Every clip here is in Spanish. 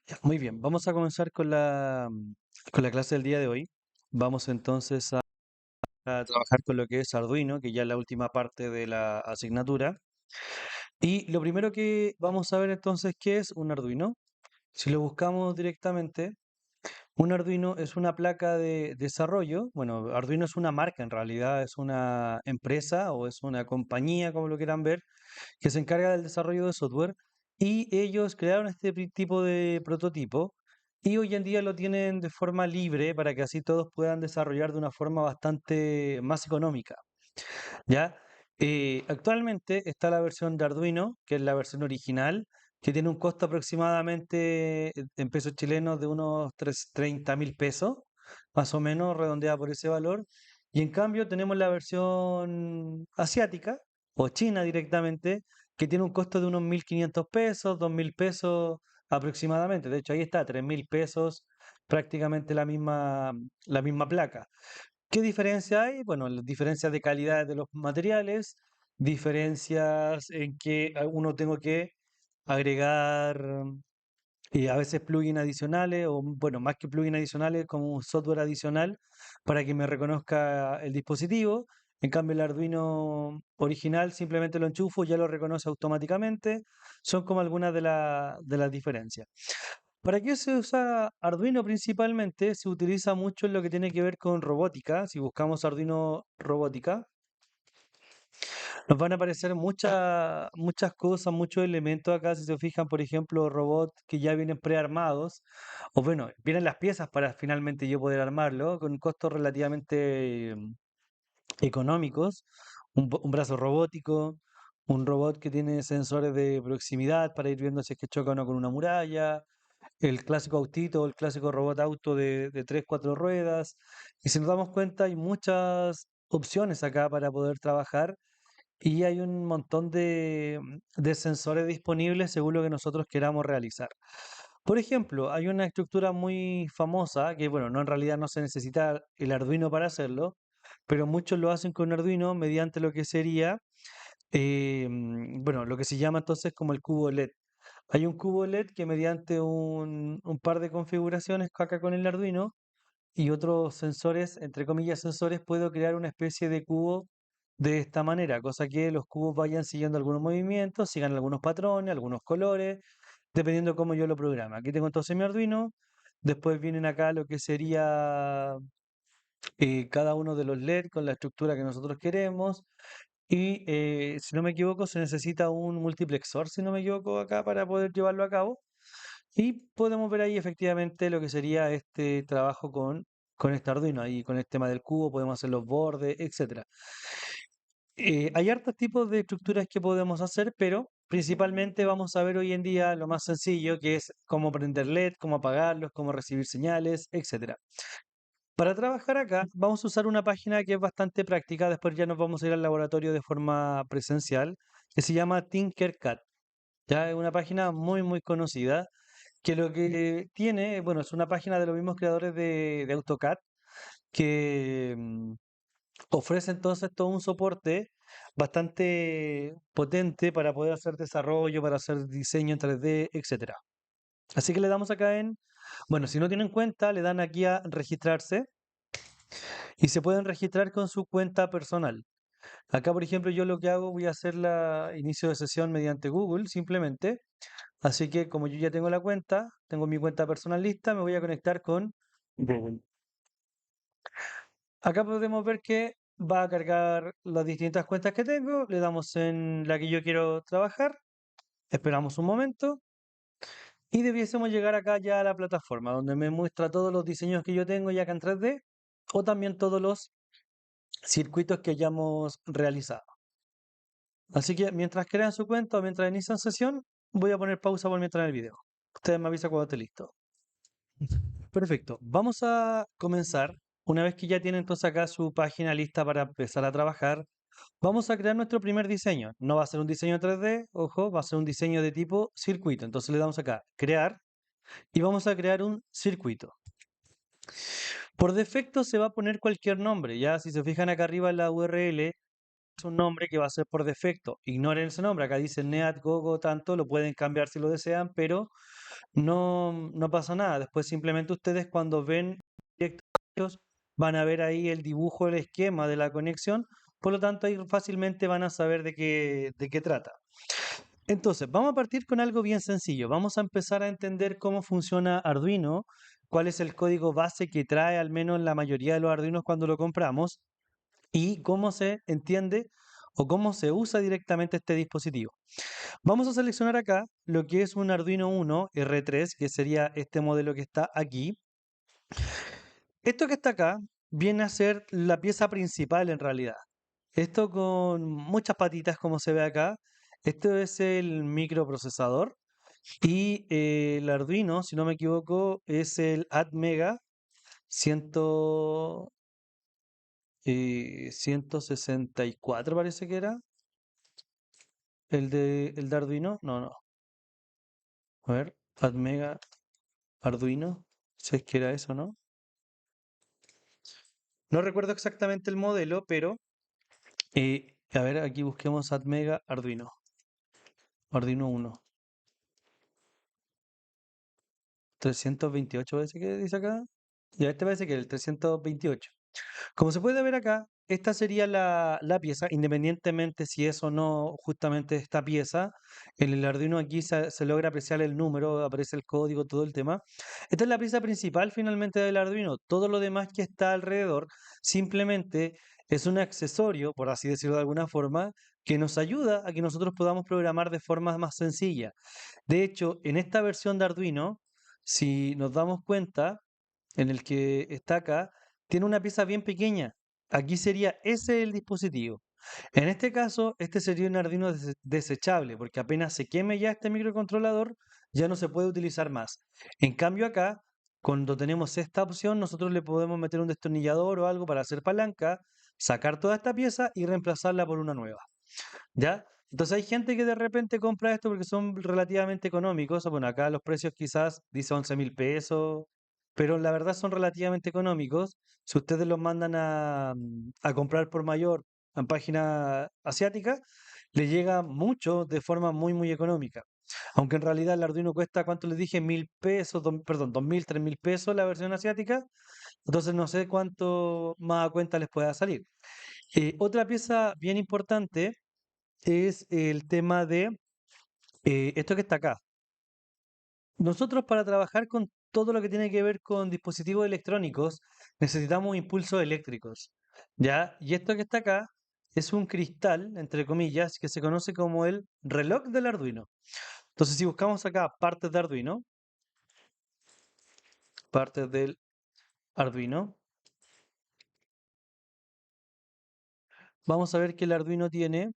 Ya, muy bien, vamos a comenzar con la clase del día de hoy. Vamos entonces a trabajar con lo que es Arduino, que ya es la última parte de la asignatura. Y lo primero que vamos a ver entonces, ¿qué es un Arduino? Si lo buscamos directamente, un Arduino es una placa de desarrollo. Bueno, Arduino es una marca en realidad, es una empresa o es una compañía, como lo quieran ver, que se encarga del desarrollo de software y ellos crearon este tipo de prototipo y hoy en día lo tienen de forma libre para que así todos puedan desarrollar de una forma bastante más económica, ¿ya? Actualmente está la versión de Arduino, que es la versión original, que tiene un costo aproximadamente en pesos chilenos de unos 30.000 pesos, más o menos redondeada por ese valor. Y en cambio tenemos la versión asiática o china directamente, que tiene un costo de unos 1.500 pesos, 2.000 pesos aproximadamente. De hecho, ahí está, 3.000 pesos, prácticamente la misma placa. ¿Qué diferencia hay? Bueno, las diferencias de calidad de los materiales, diferencias en que uno tengo que agregar a veces plugins adicionales o, bueno, más que plugins adicionales, como un software adicional para que me reconozca el dispositivo. En cambio, el Arduino original simplemente lo enchufo, ya lo reconoce automáticamente. Son como algunas de las diferencias. ¿Para qué se usa Arduino principalmente? Se utiliza mucho en lo que tiene que ver con robótica. Si buscamos Arduino robótica, nos van a aparecer muchas cosas, muchos elementos acá. Si se fijan, por ejemplo, robots que ya vienen prearmados, o bueno, vienen las piezas para finalmente yo poder armarlo con costos relativamente económicos. Un brazo robótico, un robot que tiene sensores de proximidad para ir viendo si es que choca o no con una muralla, el clásico autito, el clásico robot auto de tres, cuatro ruedas. Y si nos damos cuenta, hay muchas opciones acá para poder trabajar y hay un montón de sensores disponibles según lo que nosotros queramos realizar. Por ejemplo, hay una estructura muy famosa que, bueno, no en realidad no se necesita el Arduino para hacerlo, pero muchos lo hacen con Arduino mediante lo que sería, bueno, lo que se llama entonces como el cubo LED. Hay un cubo LED que mediante un par de configuraciones acá con el Arduino y otros sensores, entre comillas sensores, puedo crear una especie de cubo de esta manera, cosa que los cubos vayan siguiendo algunos movimientos, sigan algunos patrones, algunos colores, dependiendo cómo yo lo programa. Aquí tengo entonces mi Arduino, después vienen acá lo que sería cada uno de los LED con la estructura que nosotros queremos. Y si no me equivoco, se necesita un multiplexor, si no me equivoco, acá para poder llevarlo a cabo. Y podemos ver ahí efectivamente lo que sería este trabajo con este Arduino. Ahí con el tema del cubo podemos hacer los bordes, etcétera. Hay hartos tipos de estructuras que podemos hacer, pero principalmente vamos a ver hoy en día lo más sencillo, que es cómo prender LED, cómo apagarlos, cómo recibir señales, etcétera. Para trabajar acá vamos a usar una página que es bastante práctica, después ya nos vamos a ir al laboratorio de forma presencial, que se llama Tinkercad. Ya es una página muy conocida, que lo que tiene, bueno, es una página de los mismos creadores de AutoCAD, que ofrece entonces todo un soporte bastante potente para poder hacer desarrollo, para hacer diseño en 3D, etcétera. Así que le damos acá bueno, si no tienen cuenta, le dan aquí a registrarse y se pueden registrar con su cuenta personal. Acá, por ejemplo, yo lo que hago, voy a hacer la inicio de sesión mediante Google, simplemente. Así que como yo ya tengo la cuenta, tengo mi cuenta personal lista, me voy a conectar con Google. Acá podemos ver que va a cargar las distintas cuentas que tengo, le damos en la que yo quiero trabajar, esperamos un momento y debiésemos llegar acá ya a la plataforma donde me muestra todos los diseños que yo tengo ya acá en 3D o también todos los circuitos que hayamos realizado. Así que mientras crean su cuenta o mientras inician sesión, voy a poner pausa por mientras en el video. Ustedes me avisan cuando esté listo. Perfecto. Vamos a comenzar. Una vez que ya tienen entonces acá su página lista para empezar a trabajar, vamos a crear nuestro primer diseño. No va a ser un diseño 3D, ojo, va a ser un diseño de tipo circuito. Entonces le damos acá, crear, y vamos a crear un circuito. Por defecto se va a poner cualquier nombre, ya si se fijan acá arriba en la URL, un nombre que va a ser por defecto. Ignoren ese nombre. Acá dice NEAT, Gogo, tanto, lo pueden cambiar si lo desean, pero no pasa nada. Después simplemente ustedes cuando ven directos van a ver ahí el dibujo, el esquema de la conexión. Por lo tanto, ahí fácilmente van a saber de qué trata. Entonces, vamos a partir con algo bien sencillo. Vamos a empezar a entender cómo funciona Arduino, cuál es el código base que trae al menos la mayoría de los Arduinos cuando lo compramos y cómo se entiende o cómo se usa directamente este dispositivo. Vamos a seleccionar acá lo que es un Arduino Uno R3, que sería este modelo que está aquí. Esto que está acá viene a ser la pieza principal en realidad. Esto con muchas patitas como se ve acá. Esto es el microprocesador y el Arduino, si no me equivoco, es el Atmega 100, 164 parece que era. El de Arduino. No, no. A ver, Atmega Arduino. Si es que era eso, ¿no? No recuerdo exactamente el modelo, pero a ver, aquí busquemos Atmega Arduino. Arduino Uno 328 parece que dice acá. Y a este parece que es el 328. Como se puede ver acá, esta sería la pieza, independientemente si es o no justamente esta pieza. En el Arduino aquí se logra apreciar el número, aparece el código, todo el tema. Esta es la pieza principal finalmente del Arduino. Todo lo demás que está alrededor simplemente es un accesorio, por así decirlo de alguna forma, que nos ayuda a que nosotros podamos programar de forma más sencilla. De hecho, en esta versión de Arduino, si nos damos cuenta, en el que está acá, tiene una pieza bien pequeña. Aquí sería ese el dispositivo. En este caso, este sería un Arduino desechable, porque apenas se queme ya este microcontrolador, ya no se puede utilizar más. En cambio acá, cuando tenemos esta opción, nosotros le podemos meter un destornillador o algo para hacer palanca, sacar toda esta pieza y reemplazarla por una nueva. ¿Ya? Entonces hay gente que de repente compra esto porque son relativamente económicos. Bueno, acá los precios quizás dice 11.000 pesos, pero la verdad son relativamente económicos. Si ustedes los mandan a comprar por mayor en página asiática, le llega mucho de forma muy, muy económica. Aunque en realidad el Arduino cuesta, ¿cuánto les dije? 1.000 pesos, perdón, 2.000, 3.000 pesos la versión asiática. Entonces no sé cuánto más a cuenta les pueda salir. Otra pieza bien importante es el tema de esto que está acá. Nosotros para trabajar con todo lo que tiene que ver con dispositivos electrónicos necesitamos impulsos eléctricos, ¿ya? Y esto que está acá es un cristal, entre comillas, que se conoce como el reloj del Arduino. Entonces, si buscamos acá partes de Arduino, partes del Arduino, vamos a ver que el Arduino tiene,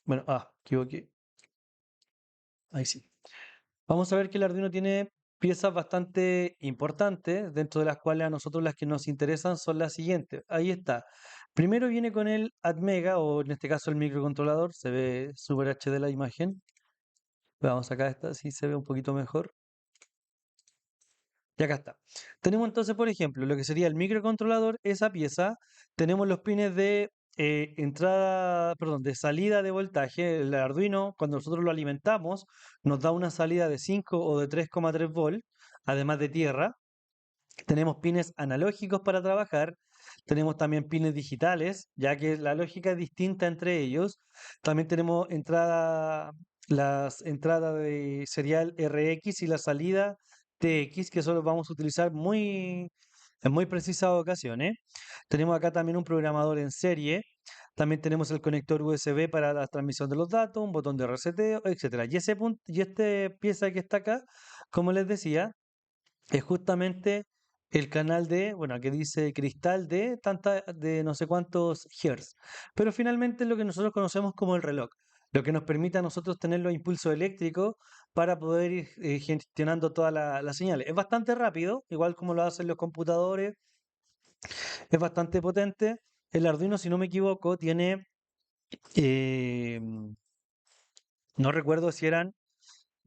bueno, equivoqué, ahí sí. Vamos a ver que el Arduino tiene piezas bastante importantes, dentro de las cuales a nosotros las que nos interesan son las siguientes. Ahí está. Primero viene con el Atmega, o en este caso el microcontrolador, se ve Super HD la imagen. Vamos acá, esta sí se ve un poquito mejor. Y acá está. Tenemos entonces, por ejemplo, lo que sería el microcontrolador, esa pieza. Tenemos los pines de entrada, perdón, de salida de voltaje. El Arduino, cuando nosotros lo alimentamos, nos da una salida de 5 o de 3,3 volt, además de tierra. Tenemos pines analógicos para trabajar, tenemos también pines digitales, ya que la lógica es distinta entre ellos. También tenemos las entradas de serial RX y la salida TX, que solo vamos a utilizar en muy precisas ocasiones. Tenemos acá también un programador en serie. También tenemos el conector USB para la transmisión de los datos, un botón de reseteo, etcétera. Y ese punto, y esta pieza que está acá, como les decía, es justamente el canal de, bueno, que dice cristal de no sé cuántos hertz. Pero finalmente es lo que nosotros conocemos como el reloj, lo que nos permite a nosotros tener los impulsos eléctricos para poder ir gestionando todas las señales. Es bastante rápido, igual como lo hacen los computadores, es bastante potente. El Arduino, si no me equivoco, tiene, eh, no recuerdo si eran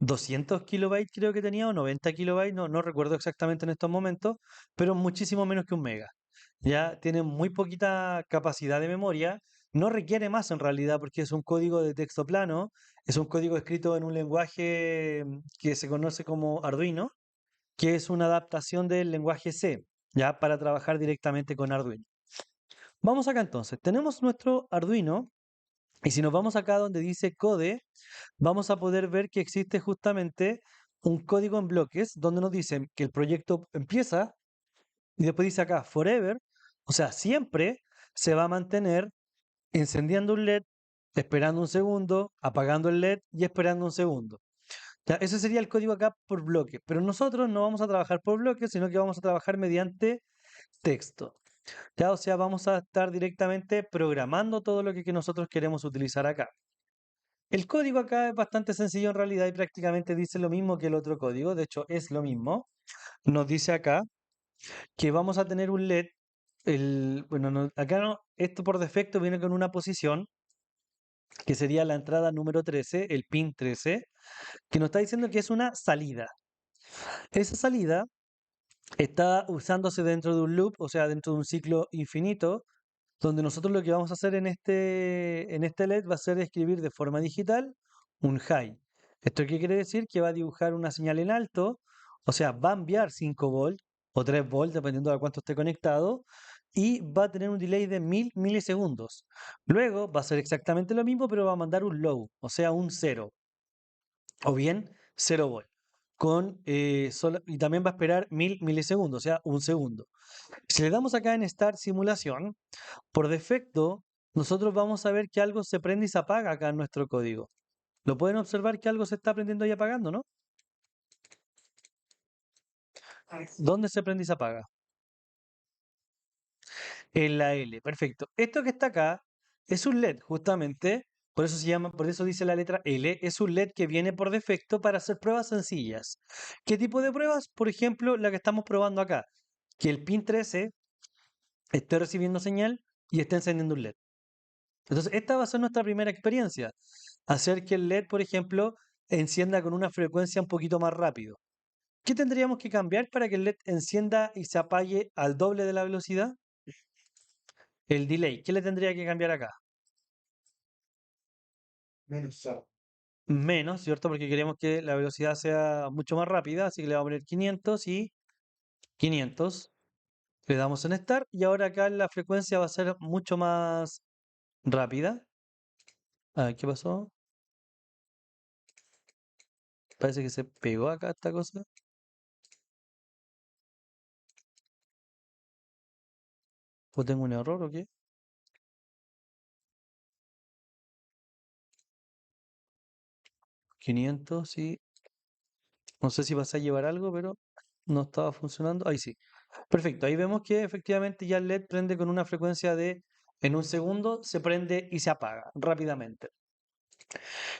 200 kilobytes creo que tenía o 90 kilobytes, no recuerdo exactamente en estos momentos, pero muchísimo menos que un mega. Ya tiene muy poquita capacidad de memoria no requiere más en realidad porque es un código de texto plano, es un código escrito en un lenguaje que se conoce como Arduino, que es una adaptación del lenguaje C, ya para trabajar directamente con Arduino. Vamos acá entonces, tenemos nuestro Arduino y si nos vamos acá donde dice code, vamos a poder ver que existe justamente un código en bloques donde nos dicen que el proyecto empieza y después dice acá forever, o sea, siempre se va a mantener encendiendo un LED, esperando un segundo, apagando el LED y esperando un segundo. Ya, ese sería el código acá por bloque, pero nosotros no vamos a trabajar por bloques, sino que vamos a trabajar mediante texto. Ya, o sea, vamos a estar directamente programando todo lo que nosotros queremos utilizar acá. El código acá es bastante sencillo en realidad y prácticamente dice lo mismo que el otro código, de hecho es lo mismo. Nos dice acá que vamos a tener un LED, bueno, acá no, esto por defecto viene con una posición que sería la entrada número 13, el pin 13, que nos está diciendo que es una salida. Esa salida está usándose dentro de un loop, o sea, dentro de un ciclo infinito, donde nosotros lo que vamos a hacer en este LED va a ser escribir de forma digital un high. ¿Esto qué quiere decir? Que va a dibujar una señal en alto, o sea, va a enviar 5 volts o 3 volts, dependiendo de cuánto esté conectado, y va a tener un delay de 1000 milisegundos. Luego va a ser exactamente lo mismo, pero va a mandar un low, o sea, un cero, o bien 0 volt. Y también va a esperar 1000 milisegundos, o sea, un segundo. Si le damos acá en Start Simulación, por defecto, nosotros vamos a ver que algo se prende y se apaga acá en nuestro código. Lo pueden observar que algo se está prendiendo y apagando, ¿no? ¿Dónde se prende y se apaga? En la L, perfecto. Esto que está acá es un LED, justamente, por eso se llama, por eso dice la letra L, es un LED que viene por defecto para hacer pruebas sencillas. ¿Qué tipo de pruebas? Por ejemplo, la que estamos probando acá, que el pin 13 esté recibiendo señal y esté encendiendo un LED. Entonces, esta va a ser nuestra primera experiencia. Hacer que el LED, por ejemplo, encienda con una frecuencia un poquito más rápido. ¿Qué tendríamos que cambiar para que el LED encienda y se apague al doble de la velocidad? El delay. ¿Qué le tendría que cambiar acá? Menos, ¿cierto? Porque queremos que la velocidad sea mucho más rápida, así que le vamos a poner 500 y 500. Le damos en Start y ahora acá la frecuencia va a ser mucho más rápida. ¿Qué pasó? Parece que se pegó acá esta cosa. ¿O tengo un error o qué? 500 y no sé si vas a llevar algo, pero no estaba funcionando. Ahí sí. Perfecto. Ahí vemos que efectivamente ya el LED prende con una frecuencia de en un segundo se prende y se apaga rápidamente.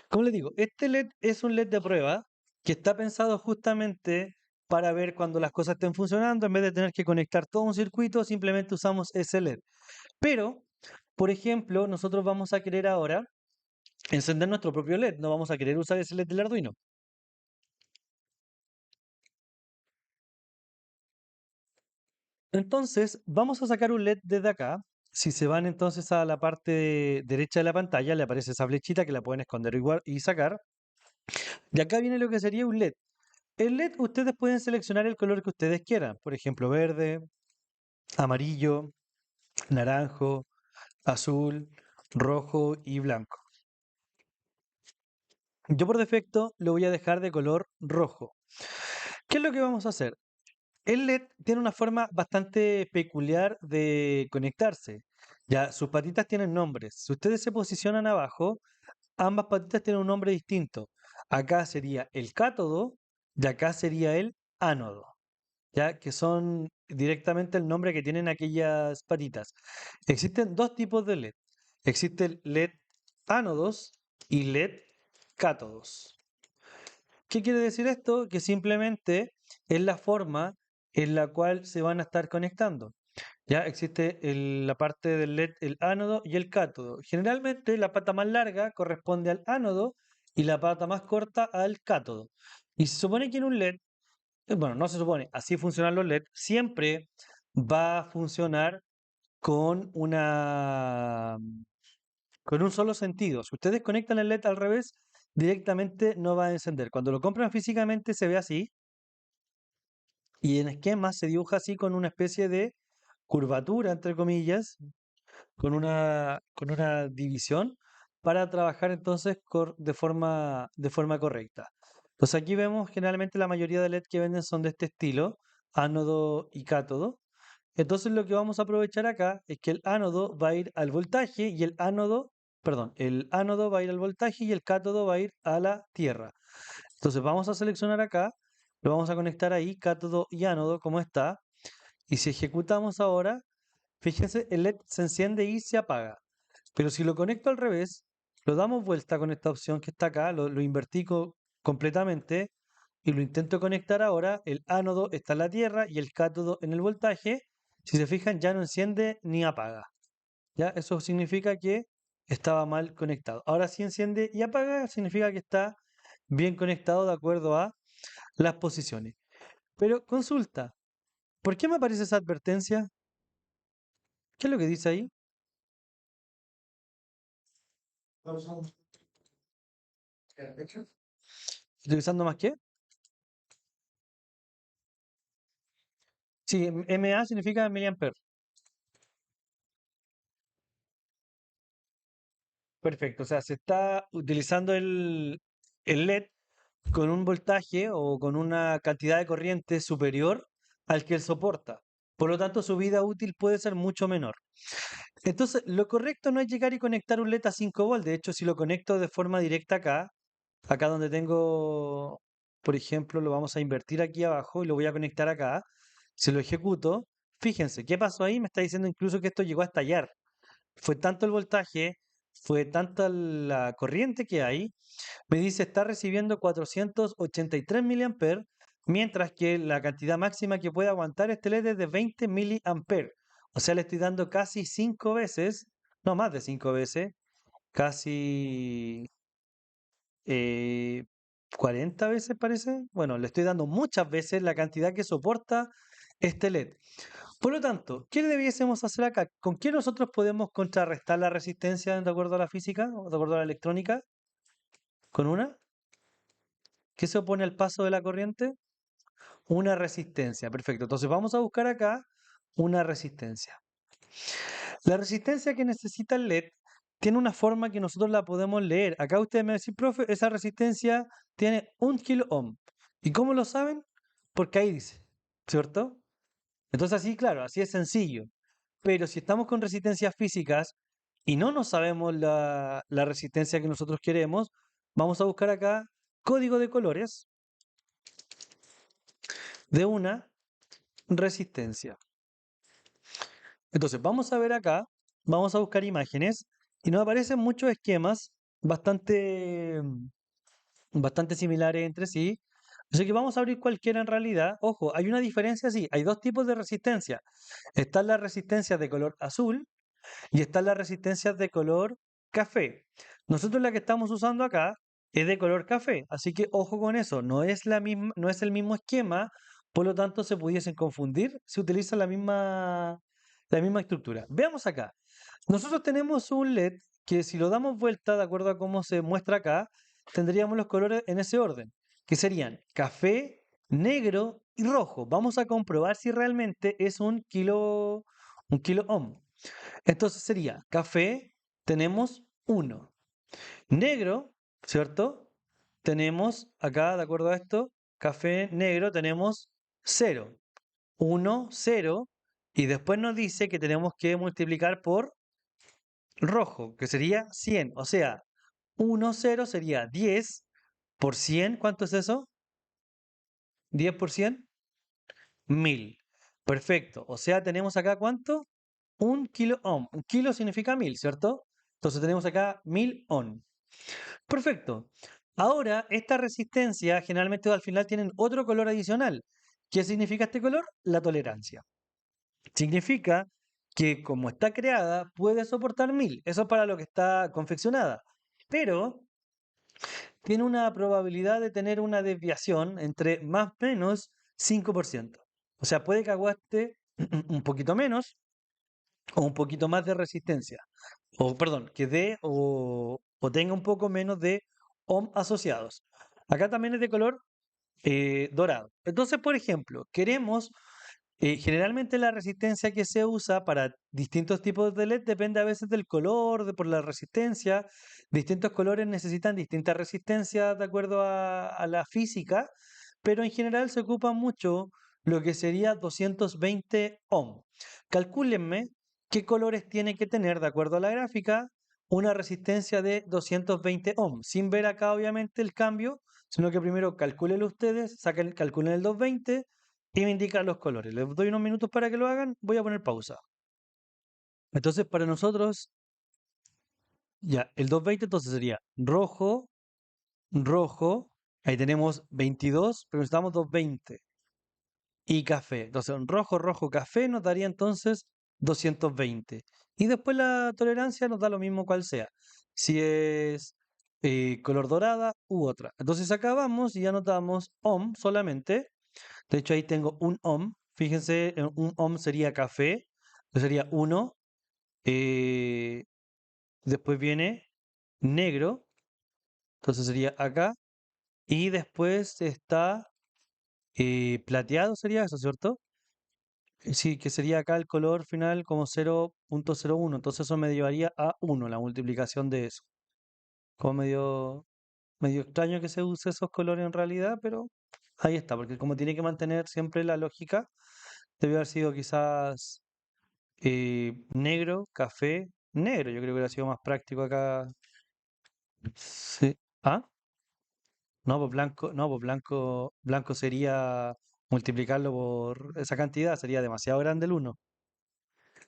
Como les digo, este LED es un LED de prueba que está pensado justamente para ver cuando las cosas estén funcionando. En vez de tener que conectar todo un circuito, simplemente usamos ese LED. Pero, por ejemplo, nosotros vamos a querer ahora encender nuestro propio LED. No vamos a querer usar ese LED del Arduino. Entonces, vamos a sacar un LED desde acá. Si se van entonces a la parte derecha de la pantalla, le aparece esa flechita que la pueden esconder igual y sacar. Y acá viene lo que sería un LED. El LED ustedes pueden seleccionar el color que ustedes quieran. Por ejemplo, verde, amarillo, naranjo, azul, rojo y blanco. Yo por defecto lo voy a dejar de color rojo. ¿Qué es lo que vamos a hacer? El LED tiene una forma bastante peculiar de conectarse. Ya, sus patitas tienen nombres. Si ustedes se posicionan abajo, ambas patitas tienen un nombre distinto. Acá sería el cátodo y acá sería el ánodo, ya que son directamente el nombre que tienen aquellas patitas. Existen dos tipos de LED. Existe el LED ánodos y LED cátodos. ¿Qué quiere decir esto? Que simplemente es la forma en la cual se van a estar conectando. Ya existe la parte del LED, el ánodo y el cátodo. Generalmente la pata más larga corresponde al ánodo y la pata más corta al cátodo. Y se supone que en un LED, bueno, no se supone, así funcionan los LED, siempre va a funcionar con una con un solo sentido. Si ustedes conectan el LED al revés, directamente no va a encender. Cuando lo compran físicamente se ve así y en esquemas se dibuja así con una especie de curvatura, entre comillas, con una división para trabajar entonces de forma correcta. Entonces aquí vemos generalmente la mayoría de LED que venden son de este estilo, ánodo y cátodo. Entonces lo que vamos a aprovechar acá es que el ánodo va a ir al voltaje y el ánodo va a ir al voltaje y el cátodo va a ir a la tierra. Entonces vamos a seleccionar acá, lo vamos a conectar ahí, cátodo y ánodo, como está. Y si ejecutamos ahora, fíjense, el LED se enciende y se apaga. Pero si lo conecto al revés, lo damos vuelta con esta opción que está acá, lo invertí completamente y lo intento conectar ahora, el ánodo está en la tierra y el cátodo en el voltaje. Si se fijan, ya no enciende ni apaga. ¿Ya? Eso significa que estaba mal conectado. Ahora si enciende y apaga, significa que está bien conectado de acuerdo a las posiciones. Pero consulta, ¿por qué me aparece esa advertencia? ¿Qué es lo que dice ahí? ¿Utilizando más qué? Sí, mA significa miliamper. Perfecto, o sea, se está utilizando el LED con un voltaje o con una cantidad de corriente superior al que él soporta. Por lo tanto, su vida útil puede ser mucho menor. Entonces, lo correcto no es llegar y conectar un LED a 5 volts. De hecho, si lo conecto de forma directa acá donde tengo, por ejemplo, lo vamos a invertir aquí abajo y lo voy a conectar acá. Si lo ejecuto, fíjense, ¿qué pasó ahí? Me está diciendo incluso que esto llegó a estallar. Fue tanto el voltaje, fue tanta la corriente que hay, me dice está recibiendo 483 miliamperes, mientras que la cantidad máxima que puede aguantar este LED es de 20 miliamperes. O sea, le estoy dando casi 5 veces, no más de 5 veces, casi eh, 40 veces parece. Bueno, le estoy dando muchas veces la cantidad que soporta este LED. Por lo tanto, ¿qué debiésemos hacer acá? ¿Con qué nosotros podemos contrarrestar la resistencia de acuerdo a la física o de acuerdo a la electrónica? ¿Con una? ¿Qué se opone al paso de la corriente? Una resistencia. Perfecto. Entonces vamos a buscar acá una resistencia. La resistencia que necesita el LED tiene una forma que nosotros la podemos leer. Acá ustedes me dicen, profe, esa resistencia tiene 1 kilo ohm. ¿Y cómo lo saben? Porque ahí dice, ¿cierto? Entonces así, claro, así es sencillo. Pero si estamos con resistencias físicas y no nos sabemos la resistencia que nosotros queremos, vamos a buscar acá código de colores de una resistencia. Entonces vamos a ver acá, vamos a buscar imágenes y nos aparecen muchos esquemas bastante similares entre sí. Así que vamos a abrir cualquiera en realidad. Ojo, hay una diferencia, sí, hay dos tipos de resistencia. Están las resistencias de color azul y están las resistencias de color café. Nosotros la que estamos usando acá es de color café, así que ojo con eso, no es el mismo esquema, por lo tanto se pudiesen confundir, se utiliza la misma estructura. Veamos acá. Nosotros tenemos un LED que si lo damos vuelta de acuerdo a cómo se muestra acá, tendríamos los colores en ese orden, que serían café, negro y rojo. Vamos a comprobar si realmente es un kilo ohm. Entonces sería café, tenemos 1. Negro, ¿cierto? Tenemos acá, de acuerdo a esto, café negro tenemos 0. 1, 0. Y después nos dice que tenemos que multiplicar por rojo, que sería 100. O sea, 1, 0 sería 10 por 100. ¿Cuánto es eso? 10 por 100, 1000. Perfecto. O sea, tenemos acá ¿cuánto? 1 kilo ohm. Un kilo significa 1000, ¿cierto? Entonces tenemos acá 1000 ohm. Perfecto. Ahora, esta resistencia generalmente al final tienen otro color adicional. ¿Qué significa este color? La tolerancia. Significa que como está creada, puede soportar 1000. Eso es para lo que está confeccionada. Pero tiene una probabilidad de tener una desviación entre más o menos 5%. O sea, puede que aguante un poquito menos o un poquito más de resistencia. o perdón, que dé o tenga un poco menos de ohm asociados. Acá también es de color dorado. Entonces, por ejemplo, queremos, generalmente la resistencia que se usa para distintos tipos de LED depende a veces del color, por la resistencia. Distintos colores necesitan distintas resistencias de acuerdo a la física, pero en general se ocupa mucho lo que sería 220 ohm. Calcúlenme qué colores tiene que tener, de acuerdo a la gráfica, una resistencia de 220 ohm, sin ver acá obviamente el cambio, sino que primero calcúlenlo ustedes, calculen el 220 y me indican los colores. Les doy unos minutos para que lo hagan, voy a poner pausa. Entonces, para nosotros, ya, el 220 entonces sería rojo, rojo, ahí tenemos 22, pero necesitamos 220. Y café. Entonces, un rojo, rojo, café nos daría entonces 220. Y después la tolerancia nos da lo mismo cual sea. Si es color dorada u otra. Entonces acá vamos y anotamos ohm solamente. De hecho, ahí tengo un ohm. Fíjense, un ohm sería café. Que sería uno. eh, Después viene negro. Entonces sería acá. Y después está plateado, sería eso, ¿cierto? Sí, que sería acá el color final como 0,01. Entonces eso me llevaría a uno la multiplicación de eso. Como medio extraño que se use esos colores en realidad, pero ahí está, porque como tiene que mantener siempre la lógica, debe haber sido quizás negro, café, negro. Yo creo que hubiera sido más práctico acá. Sí. ¿Ah? No, pues blanco, no, pues blanco, blanco sería multiplicarlo por esa cantidad, sería demasiado grande el uno.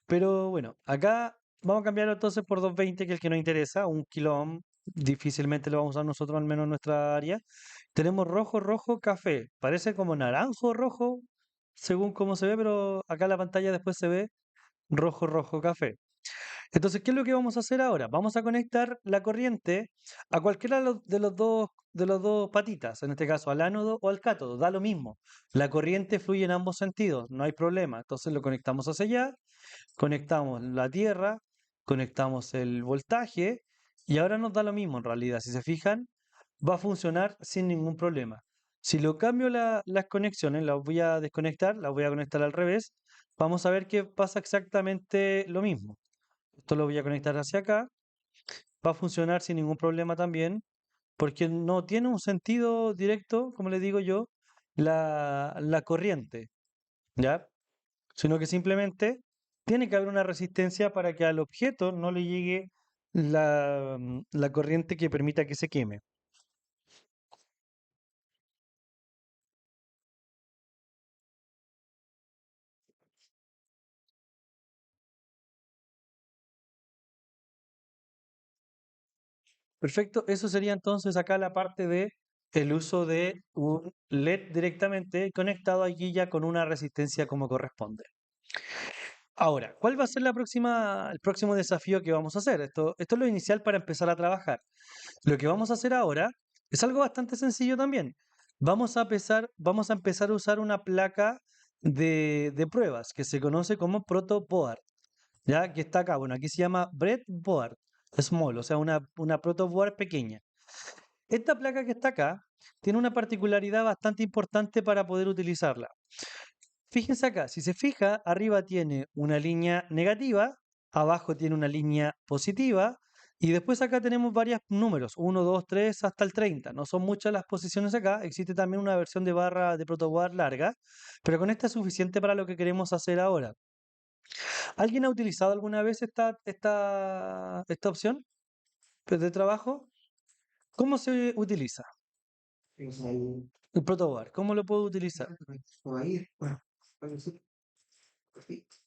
Pero bueno, acá vamos a cambiarlo entonces por 220, que es el que nos interesa, un kilo ohm, difícilmente lo vamos a usar nosotros, al menos en nuestra área. Tenemos rojo, rojo, café. Parece como naranjo, rojo, según cómo se ve, pero acá en la pantalla después se ve rojo, rojo, café. Entonces, ¿qué es lo que vamos a hacer ahora? Vamos a conectar la corriente a cualquiera de los dos patitas, en este caso al ánodo o al cátodo, da lo mismo. La corriente fluye en ambos sentidos, no hay problema. Entonces lo conectamos hacia allá, conectamos la tierra, conectamos el voltaje y ahora nos da lo mismo en realidad. Si se fijan, va a funcionar sin ningún problema. Si lo cambio las conexiones, las voy a desconectar, las voy a conectar al revés, vamos a ver que pasa exactamente lo mismo. Esto lo voy a conectar hacia acá, va a funcionar sin ningún problema también, porque no tiene un sentido directo, como le digo yo, la corriente, ¿ya? Sino que simplemente tiene que haber una resistencia para que al objeto no le llegue la corriente que permita que se queme. Perfecto, eso sería entonces acá la parte de el uso de un LED directamente conectado aquí ya con una resistencia como corresponde. Ahora, ¿cuál va a ser el próximo desafío que vamos a hacer? Esto es lo inicial para empezar a trabajar. Lo que vamos a hacer ahora es algo bastante sencillo también. Vamos a empezar a usar una placa de pruebas que se conoce como protoboard, ya que está acá. Bueno, aquí se llama breadboard small, o sea, una protoboard pequeña. Esta placa que está acá tiene una particularidad bastante importante para poder utilizarla. Fíjense acá, si se fija, arriba tiene una línea negativa, abajo tiene una línea positiva y después acá tenemos varios números, 1, 2, 3 hasta el 30. No son muchas las posiciones acá, existe también una versión de barra de protoboard larga, pero con esta es suficiente para lo que queremos hacer ahora. ¿Alguien ha utilizado alguna vez esta opción de trabajo? ¿Cómo se utiliza el protoboard? ¿Cómo lo puedo utilizar?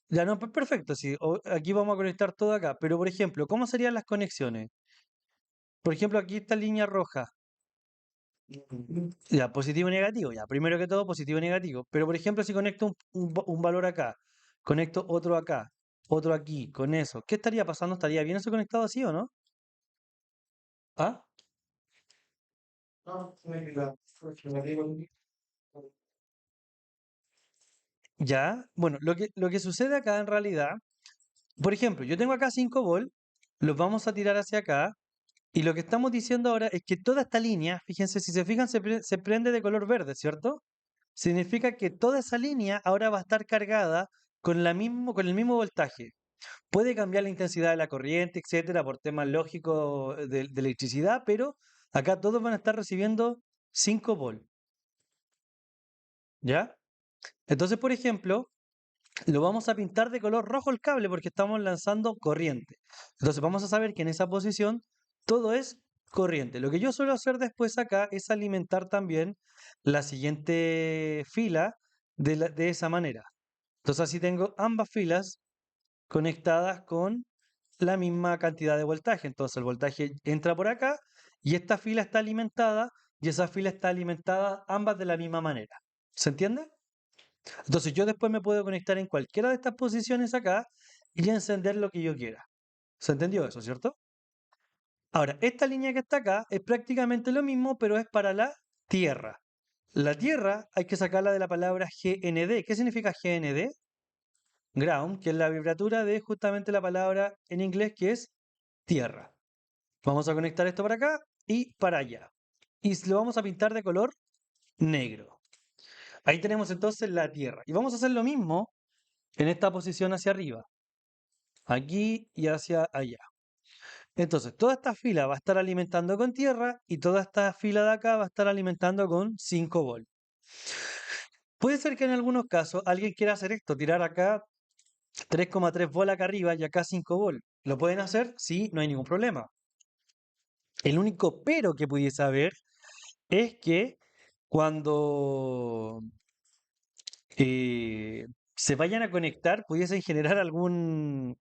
Ya no, pues perfecto, sí. Aquí vamos a conectar todo acá. Pero, por ejemplo, ¿cómo serían las conexiones? Por ejemplo, aquí está línea roja. Ya, positivo y negativo. Ya, primero que todo, positivo y negativo. Pero, por ejemplo, si conecto un valor acá, conecto otro acá, otro aquí, con eso, ¿qué estaría pasando? ¿Estaría bien eso conectado así o no? ¿Ah? Ya. Bueno, lo que sucede acá en realidad, por ejemplo, yo tengo acá 5 volt los vamos a tirar hacia acá. Y lo que estamos diciendo ahora es que toda esta línea, fíjense, si se fijan, se prende de color verde, ¿cierto? Significa que toda esa línea ahora va a estar cargada con el mismo voltaje. Puede cambiar la intensidad de la corriente, etcétera, por temas lógicos de electricidad, pero acá todos van a estar recibiendo 5 volts, ¿ya? Entonces, por ejemplo, lo vamos a pintar de color rojo el cable porque estamos lanzando corriente. Entonces vamos a saber que en esa posición todo es corriente. Lo que yo suelo hacer después acá es alimentar también la siguiente fila de esa manera. Entonces así tengo ambas filas conectadas con la misma cantidad de voltaje. Entonces el voltaje entra por acá y esta fila está alimentada y esa fila está alimentada ambas de la misma manera. ¿Se entiende? Entonces yo después me puedo conectar en cualquiera de estas posiciones acá y encender lo que yo quiera. ¿Se entendió eso, cierto? Ahora, esta línea que está acá es prácticamente lo mismo, pero es para la Tierra. La Tierra hay que sacarla de la palabra GND. ¿Qué significa GND? Ground, que es la vibratura de justamente la palabra en inglés que es Tierra. Vamos a conectar esto para acá y para allá. Y lo vamos a pintar de color negro. Ahí tenemos entonces la Tierra. Y vamos a hacer lo mismo en esta posición hacia arriba. Aquí y hacia allá. Entonces, toda esta fila va a estar alimentando con tierra y toda esta fila de acá va a estar alimentando con 5 volts. Puede ser que en algunos casos alguien quiera hacer esto, tirar acá 3,3 volts acá arriba y acá 5 volts. ¿Lo pueden hacer? Sí, no hay ningún problema. El único pero que pudiese haber es que cuando se vayan a conectar pudiesen generar algún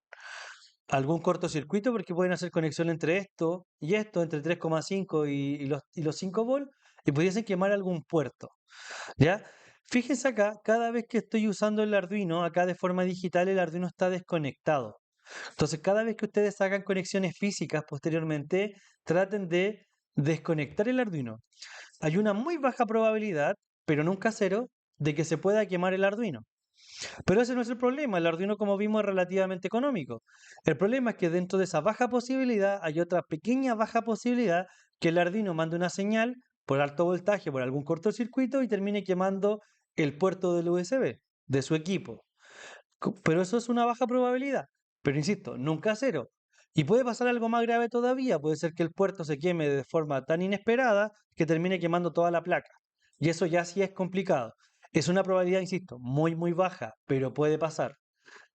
cortocircuito porque pueden hacer conexión entre esto y esto, entre 3,5 y los 5 volts, y pudiesen quemar algún puerto, ¿ya? Fíjense acá, cada vez que estoy usando el Arduino, acá de forma digital, el Arduino está desconectado. Entonces, cada vez que ustedes hagan conexiones físicas posteriormente, traten de desconectar el Arduino. Hay una muy baja probabilidad, pero nunca cero, de que se pueda quemar el Arduino. Pero ese no es el problema, el Arduino como vimos es relativamente económico. El problema es que dentro de esa baja posibilidad hay otra pequeña baja posibilidad que el Arduino mande una señal por alto voltaje, por algún cortocircuito y termine quemando el puerto del USB de su equipo. Pero eso es una baja probabilidad. Pero insisto, nunca cero. Y puede pasar algo más grave todavía, puede ser que el puerto se queme de forma tan inesperada que termine quemando toda la placa. Y eso ya sí es complicado. Es una probabilidad, insisto, muy muy baja, pero puede pasar.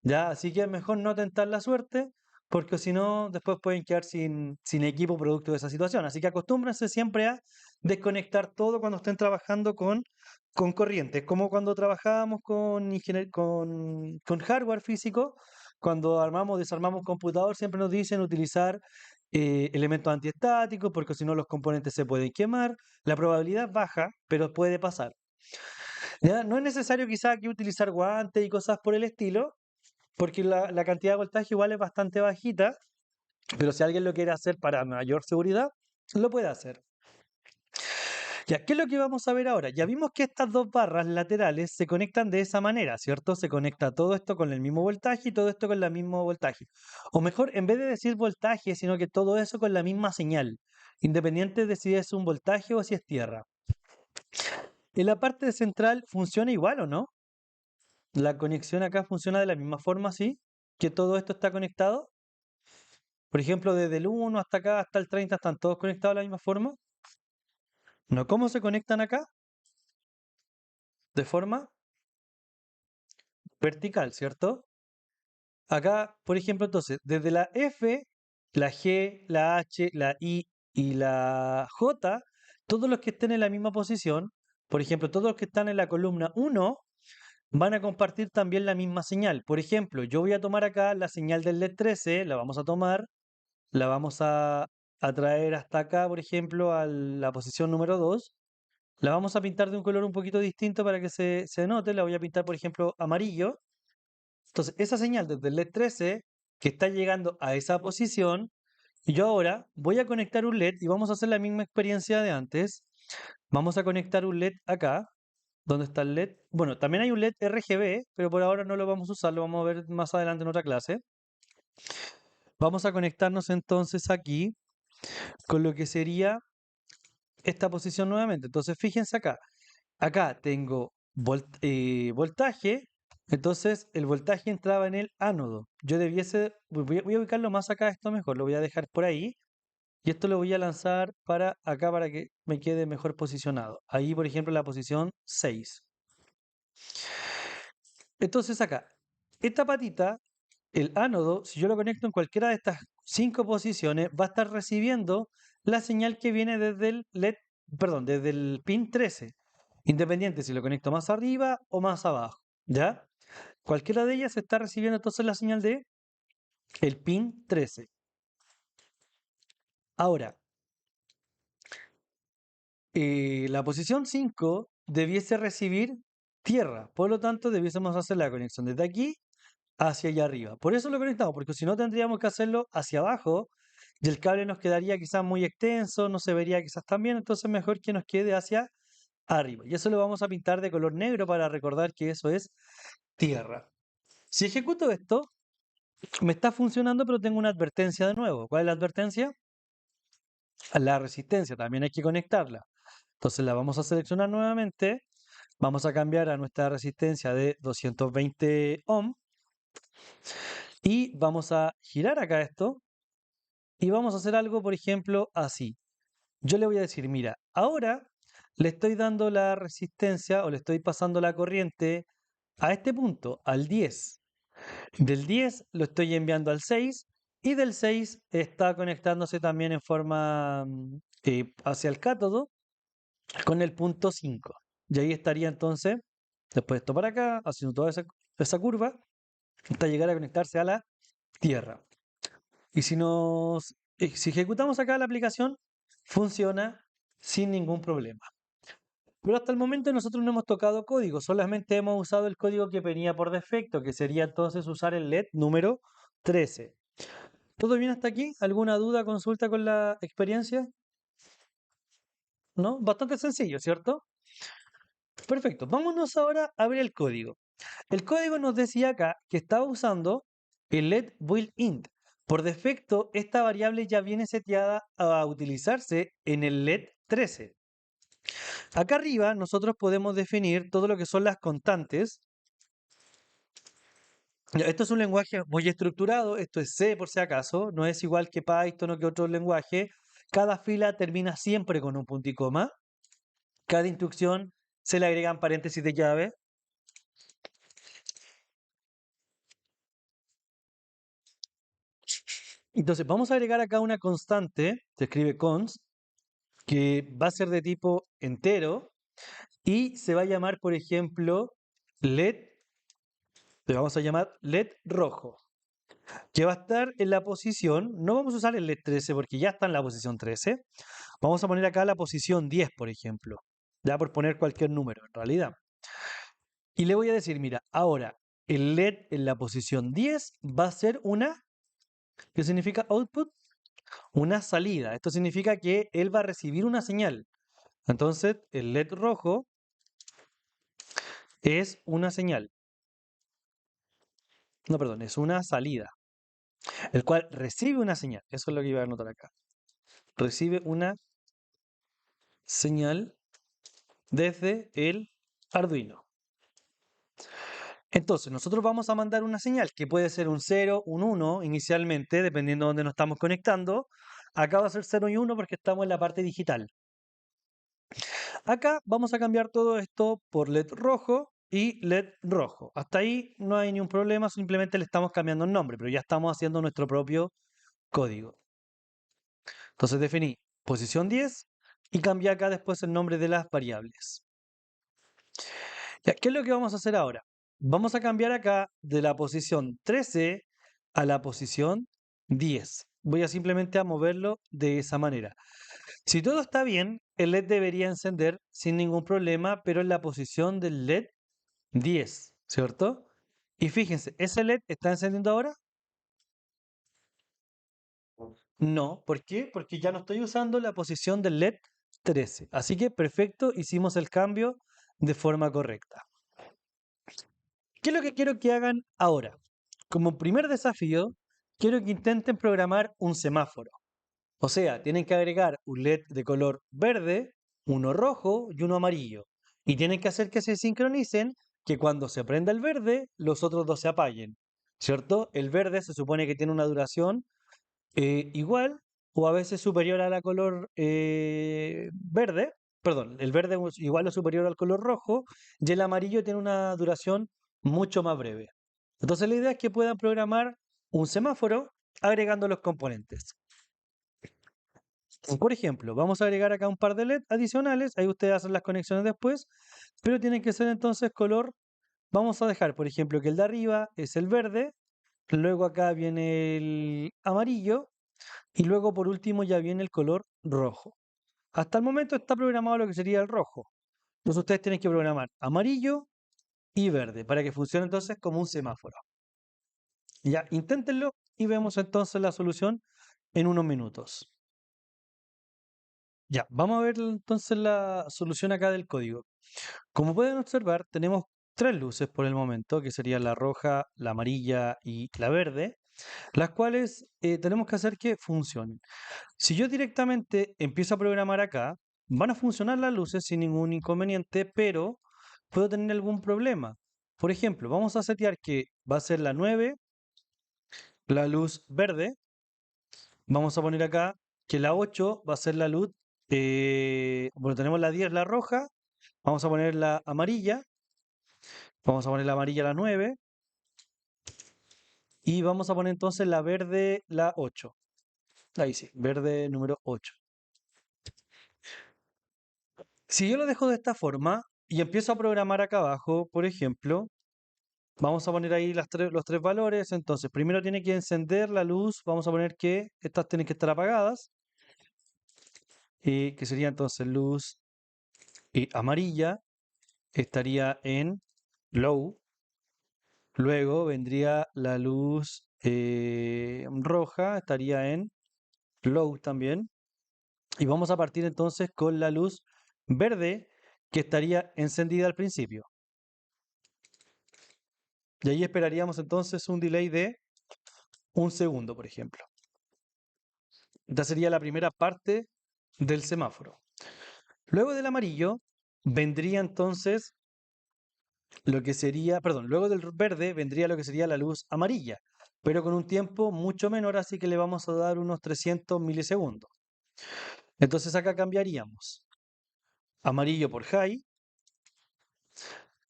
¿Ya? Así que es mejor no tentar la suerte, porque si no, después pueden quedar sin equipo producto de esa situación. Así que acostúmbrense siempre a desconectar todo cuando estén trabajando con corriente. Es como cuando trabajábamos con hardware físico, cuando armamos, desarmamos computador, siempre nos dicen utilizar elementos antiestáticos, porque si no los componentes se pueden quemar. La probabilidad es baja, pero puede pasar. ¿Ya? No es necesario quizá aquí utilizar guantes y cosas por el estilo, porque la cantidad de voltaje igual es bastante bajita, pero si alguien lo quiere hacer para mayor seguridad, lo puede hacer. Ya, ¿qué es lo que vamos a ver ahora? Ya vimos que estas dos barras laterales se conectan de esa manera, ¿cierto? Se conecta todo esto con el mismo voltaje y todo esto con el mismo voltaje. O mejor, en vez de decir voltaje, sino que todo eso con la misma señal, independiente de si es un voltaje o si es tierra. En la parte central funciona igual o no? La conexión acá funciona de la misma forma, ¿sí? Que todo esto está conectado. Por ejemplo, desde el 1 hasta acá, hasta el 30, ¿están todos conectados de la misma forma? No, ¿cómo se conectan acá? De forma vertical, ¿cierto? Acá, por ejemplo, entonces, desde la F, la G, la H, la I y la J, todos los que estén en la misma posición, por ejemplo, todos los que están en la columna 1, van a compartir también la misma señal. Por ejemplo, yo voy a tomar acá la señal del LED 13, la vamos a tomar, la vamos a traer hasta acá, por ejemplo, a la posición número 2. La vamos a pintar de un color un poquito distinto para que se note. La voy a pintar, por ejemplo, amarillo. Entonces, esa señal desde el LED 13 que está llegando a esa posición, y yo ahora voy a conectar un LED y vamos a hacer la misma experiencia de antes. Vamos a conectar un LED acá. ¿Dónde está el LED? Bueno, también hay un LED RGB, pero por ahora no lo vamos a usar, lo vamos a ver más adelante en otra clase. Vamos a conectarnos entonces aquí con lo que sería esta posición nuevamente. Entonces, fíjense acá. Acá tengo voltaje, entonces el voltaje entraba en el ánodo. Yo debiese, voy a ubicarlo más acá, esto mejor, lo voy a dejar por ahí y esto lo voy a lanzar para acá para que me quede mejor posicionado. Ahí, por ejemplo, la posición 6. Entonces acá, esta patita, el ánodo, si yo lo conecto en cualquiera de estas 5 posiciones, va a estar recibiendo la señal que viene desde el LED, perdón, desde el pin 13, independiente si lo conecto más arriba o más abajo, ¿ya? Cualquiera de ellas está recibiendo entonces la señal de el pin 13. Ahora, la posición 5 debiese recibir tierra, por lo tanto debiésemos hacer la conexión desde aquí hacia allá arriba. Por eso lo conectamos, porque si no tendríamos que hacerlo hacia abajo y el cable nos quedaría quizás muy extenso, no se vería quizás tan bien, entonces mejor que nos quede hacia arriba. Y eso lo vamos a pintar de color negro para recordar que eso es tierra. Si ejecuto esto, me está funcionando, pero tengo una advertencia de nuevo. ¿Cuál es la advertencia? La resistencia, también hay que conectarla. Entonces la vamos a seleccionar nuevamente, vamos a cambiar a nuestra resistencia de 220 ohm y vamos a girar acá esto y vamos a hacer algo, por ejemplo, así. Yo le voy a decir, mira, ahora le estoy dando la resistencia o le estoy pasando la corriente a este punto, al 10. Del 10 lo estoy enviando al 6 y del 6 está conectándose también en forma hacia el cátodo con el punto 5. Y ahí estaría entonces, después de esto para acá, haciendo toda esa curva, hasta llegar a conectarse a la Tierra. Y si ejecutamos acá la aplicación, funciona sin ningún problema. Pero hasta el momento nosotros no hemos tocado código, solamente hemos usado el código que venía por defecto, que sería entonces usar el LED número 13. ¿Todo bien hasta aquí? ¿Alguna duda, consulta con la experiencia? ¿No? Bastante sencillo, ¿cierto? Perfecto. Vámonos ahora a ver el código. El código nos decía acá que estaba usando el LED built-in. Por defecto, esta variable ya viene seteada a utilizarse en el LED 13. Acá arriba nosotros podemos definir todo lo que son las constantes. Ya, esto es un lenguaje muy estructurado, esto es C por si acaso, no es igual que Python o que otro lenguaje. Cada fila termina siempre con un punto y coma. Cada instrucción se le agregan paréntesis de llave. Entonces vamos a agregar acá una constante, se escribe const, que va a ser de tipo entero y se va a llamar, por ejemplo, LED, le vamos a llamar LED rojo, que va a estar en la posición, no vamos a usar el LED 13 porque ya está en la posición 13, vamos a poner acá la posición 10, por ejemplo, ya por poner cualquier número en realidad. Y le voy a decir, mira, ahora el LED en la posición 10 va a ser una, ¿qué significa output? Una salida. Esto significa que él va a recibir una señal. Entonces, el LED rojo es una señal. No, perdón, es una salida, el cual recibe una señal. Eso es lo que iba a anotar acá. Recibe una señal desde el Arduino. Entonces, nosotros vamos a mandar una señal que puede ser un 0, un 1 inicialmente, dependiendo de dónde nos estamos conectando. Acá va a ser 0 y 1 porque estamos en la parte digital. Acá vamos a cambiar todo esto por LED rojo y LED rojo. Hasta ahí no hay ningún problema, simplemente le estamos cambiando el nombre, pero ya estamos haciendo nuestro propio código. Entonces definí posición 10 y cambié acá después el nombre de las variables. Ya, ¿qué es lo que vamos a hacer ahora? Vamos a cambiar acá de la posición 13 a la posición 10. Voy a simplemente a moverlo de esa manera. Si todo está bien, el LED debería encender sin ningún problema, pero en la posición del LED 10, ¿cierto? Y fíjense, ¿ese LED está encendiendo ahora? No, ¿por qué? Porque ya no estoy usando la posición del LED 13. Así que perfecto, hicimos el cambio de forma correcta. ¿Qué es lo que quiero que hagan ahora? Como primer desafío, quiero que intenten programar un semáforo. O sea, tienen que agregar un LED de color verde, uno rojo y uno amarillo. Y tienen que hacer que se sincronicen, que cuando se prenda el verde, los otros dos se apaguen. ¿Cierto? El verde se supone que tiene una duración igual o a veces superior a la color verde. Perdón, el verde es igual o superior al color rojo y el amarillo tiene una duración mucho más breve. Entonces la idea es que puedan programar un semáforo agregando los componentes. Por ejemplo, vamos a agregar acá un par de LED adicionales, ahí ustedes hacen las conexiones después, pero tienen que ser entonces color, vamos a dejar, por ejemplo, que el de arriba es el verde, luego acá viene el amarillo y luego por último ya viene el color rojo. Hasta el momento está programado lo que sería el rojo. Entonces ustedes tienen que programar amarillo y verde para que funcione entonces como un semáforo. Ya, inténtenlo y vemos entonces la solución en unos minutos. Ya, vamos a ver entonces la solución acá del código. Como pueden observar, tenemos tres luces por el momento, que serían la roja, la amarilla y la verde, las cuales tenemos que hacer que funcionen. Si yo directamente empiezo a programar acá, van a funcionar las luces sin ningún inconveniente, pero puedo tener algún problema. Por ejemplo, vamos a setear que va a ser la 9, la luz verde. Vamos a poner acá que la 8 va a ser la luz, bueno, tenemos la 10, la roja. Vamos a poner la amarilla. Vamos a poner la amarilla la 9. Y vamos a poner entonces la verde la 8. Ahí sí, verde número 8. Si yo lo dejo de esta forma y empiezo a programar acá abajo, por ejemplo, vamos a poner ahí los tres valores. Entonces, primero tiene que encender la luz. Vamos a poner que estas tienen que estar apagadas. Que sería entonces luz amarilla. Estaría en low. Luego vendría la luz roja. Estaría en low también. Y vamos a partir entonces con la luz verde que estaría encendida al principio. Y ahí esperaríamos entonces un delay de un segundo, por ejemplo. Esta sería la primera parte del semáforo. Luego del amarillo vendría entonces lo que sería, perdón, luego del verde vendría lo que sería la luz amarilla, pero con un tiempo mucho menor, así que le vamos a dar unos 300 milisegundos. Entonces acá cambiaríamos amarillo por high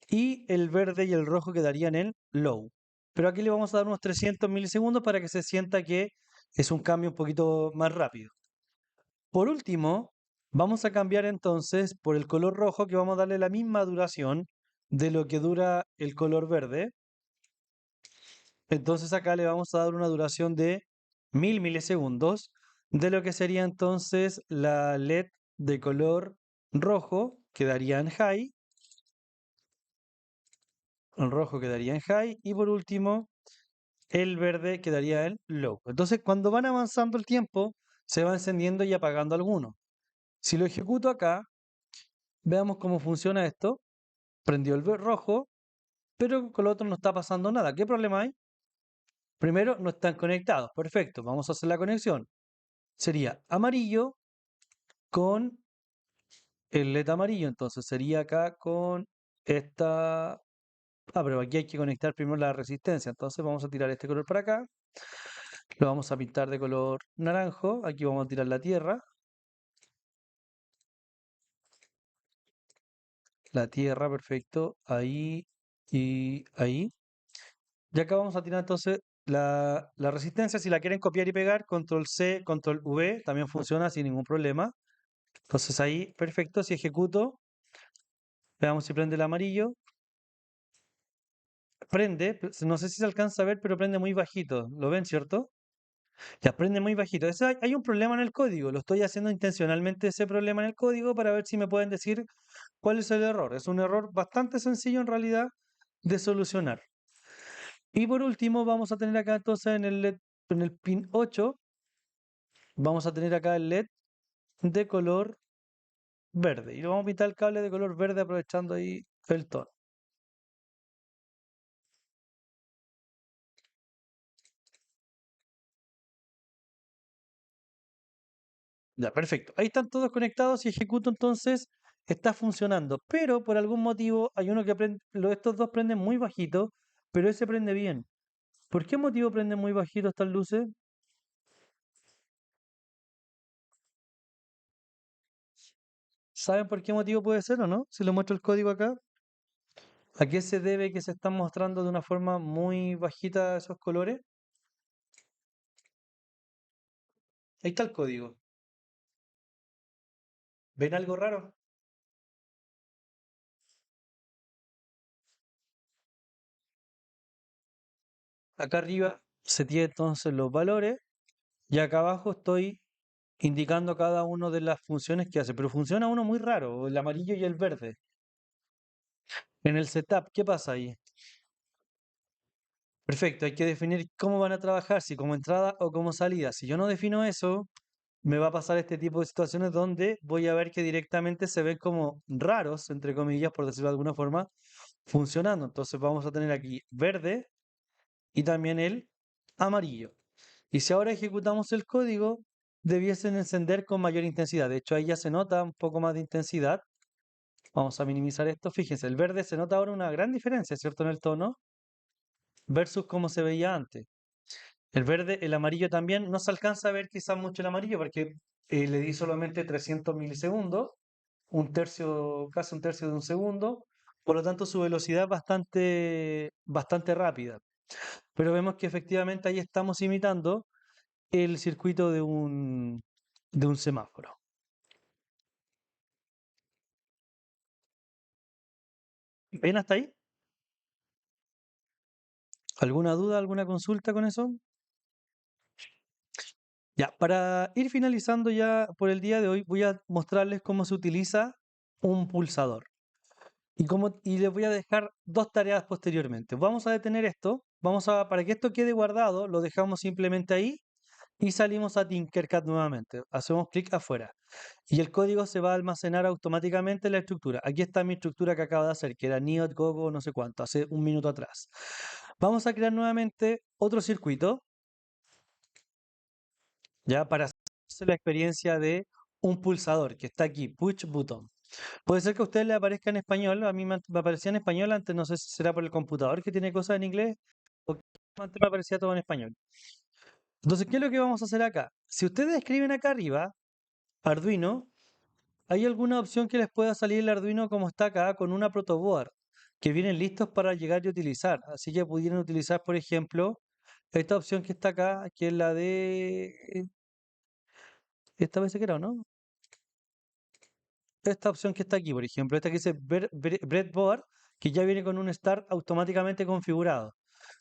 y el verde y el rojo quedarían en low. Pero aquí le vamos a dar unos 300 milisegundos para que se sienta que es un cambio un poquito más rápido. Por último, vamos a cambiar entonces por el color rojo, que vamos a darle la misma duración de lo que dura el color verde. Entonces acá le vamos a dar una duración de 1000 milisegundos de lo que sería entonces la LED de color rojo, quedaría en high. El rojo quedaría en high y por último el verde quedaría en low. Entonces cuando van avanzando el tiempo se va encendiendo y apagando alguno. Si lo ejecuto acá, veamos cómo funciona esto. Prendió el rojo, pero con lo otro no está pasando nada. ¿Qué problema hay? Primero, no están conectados. Perfecto, vamos a hacer la conexión. Sería amarillo con el LED amarillo. Entonces sería acá con esta... Ah, pero aquí hay que conectar primero la resistencia. Entonces vamos a tirar este color para acá. Lo vamos a pintar de color naranjo. Aquí vamos a tirar la tierra. La tierra, perfecto. Ahí y ahí. Y acá vamos a tirar entonces la resistencia. Si la quieren copiar y pegar, control C, control V, también funciona sin ningún problema. Entonces ahí, perfecto. Si ejecuto, veamos si prende el amarillo. Prende, no sé si se alcanza a ver, pero prende muy bajito. ¿Lo ven, cierto? Ya prende muy bajito. Hay un problema en el código. Lo estoy haciendo intencionalmente ese problema en el código para ver si me pueden decir cuál es el error. Es un error bastante sencillo en realidad de solucionar. Y por último, vamos a tener acá entonces en el LED, en el pin 8, vamos a tener acá el LED de color verde. Y lo vamos a pintar el cable de color verde aprovechando ahí el tono. Ya, perfecto. Ahí están todos conectados y ejecuto entonces está funcionando. Pero por algún motivo hay uno que prende, estos dos prenden muy bajito, pero ese prende bien. ¿Por qué motivo prenden muy bajito estas luces? ¿Saben por qué motivo puede ser o no? Si les muestro el código acá. ¿A qué se debe que se están mostrando de una forma muy bajita esos colores? Ahí está el código. ¿Ven algo raro? Acá arriba se tiene entonces los valores y acá abajo estoy indicando cada una de las funciones que hace. Pero funciona uno muy raro, el amarillo y el verde. En el setup, ¿qué pasa ahí? Perfecto, hay que definir cómo van a trabajar, si como entrada o como salida. Si yo no defino eso, me va a pasar este tipo de situaciones donde voy a ver que directamente se ven como raros, entre comillas, por decirlo de alguna forma, funcionando. Entonces vamos a tener aquí verde y también el amarillo. Y si ahora ejecutamos el código, debiesen encender con mayor intensidad. De hecho, ahí ya se nota un poco más de intensidad. Vamos a minimizar esto. Fíjense, el verde se nota ahora una gran diferencia, ¿cierto? En el tono versus cómo se veía antes. El verde, el amarillo también, no se alcanza a ver quizás mucho el amarillo porque le di solamente 300 milisegundos, un tercio, casi un tercio de un segundo, por lo tanto su velocidad es bastante rápida. Pero vemos que efectivamente ahí estamos imitando el circuito de un semáforo. ¿Ven hasta ahí? ¿Alguna duda, alguna consulta con eso? Ya, para ir finalizando ya por el día de hoy, voy a mostrarles cómo se utiliza un pulsador. Y les voy a dejar dos tareas posteriormente. Vamos a detener esto, para que esto quede guardado, lo dejamos simplemente ahí y salimos a Tinkercad nuevamente. Hacemos clic afuera y el código se va a almacenar automáticamente en la estructura. Aquí está mi estructura que acabo de hacer, que era Niot, Gogo, no sé cuánto, hace un minuto atrás. Vamos a crear nuevamente otro circuito, ya para hacer la experiencia de un pulsador que está aquí, push button. Puede ser que a usted le aparezca en español, a mí me aparecía en español antes, no sé si será por el computador que tiene cosas en inglés o que antes me aparecía todo en español. Entonces, ¿qué es lo que vamos a hacer acá? Si ustedes escriben acá arriba, Arduino, hay alguna opción que les pueda salir el Arduino como está acá con una protoboard que vienen listos para llegar y utilizar. Así que pudieran utilizar, por ejemplo, esta opción que está acá, que es la de... Esta vez se que era, ¿no? Esta opción que está aquí, por ejemplo, esta que dice Breadboard, que ya viene con un start automáticamente configurado.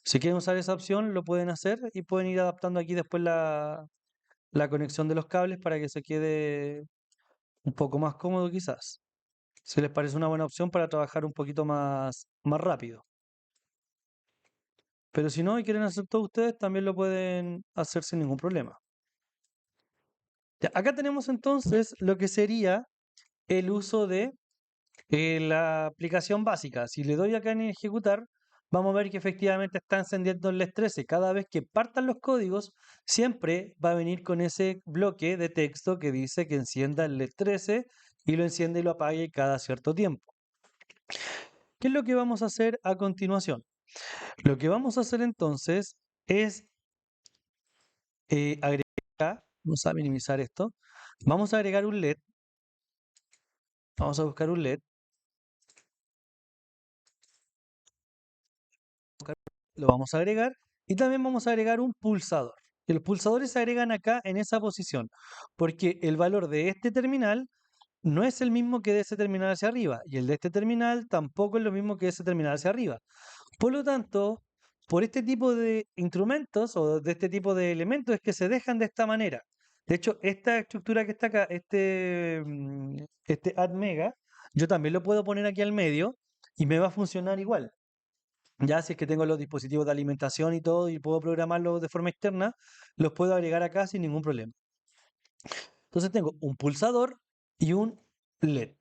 Si quieren usar esa opción, lo pueden hacer y pueden ir adaptando aquí después la conexión de los cables para que se quede un poco más cómodo quizás. Si les parece una buena opción para trabajar un poquito más rápido. Pero si no y quieren hacer todo ustedes, también lo pueden hacer sin ningún problema. Ya, acá tenemos entonces lo que sería el uso de la aplicación básica. Si le doy acá en ejecutar, vamos a ver que efectivamente está encendiendo el LED 13. Cada vez que partan los códigos, siempre va a venir con ese bloque de texto que dice que encienda el LED 13 y lo enciende y lo apague cada cierto tiempo. ¿Qué es lo que vamos a hacer a continuación? Lo que vamos a hacer entonces es agregar, vamos a minimizar esto, vamos a agregar un LED, vamos a buscar un LED, lo vamos a agregar y también vamos a agregar un pulsador. Y los pulsadores se agregan acá en esa posición, porque el valor de este terminal no es el mismo que de ese terminal hacia arriba, y el de este terminal tampoco es lo mismo que de ese terminal hacia arriba. Por lo tanto, por este tipo de instrumentos o de este tipo de elementos es que se dejan de esta manera. De hecho, esta estructura que está acá, este add mega, yo también lo puedo poner aquí al medio y me va a funcionar igual. Ya si es que tengo los dispositivos de alimentación y todo y puedo programarlos de forma externa, los puedo agregar acá sin ningún problema. Entonces tengo un pulsador y un LED.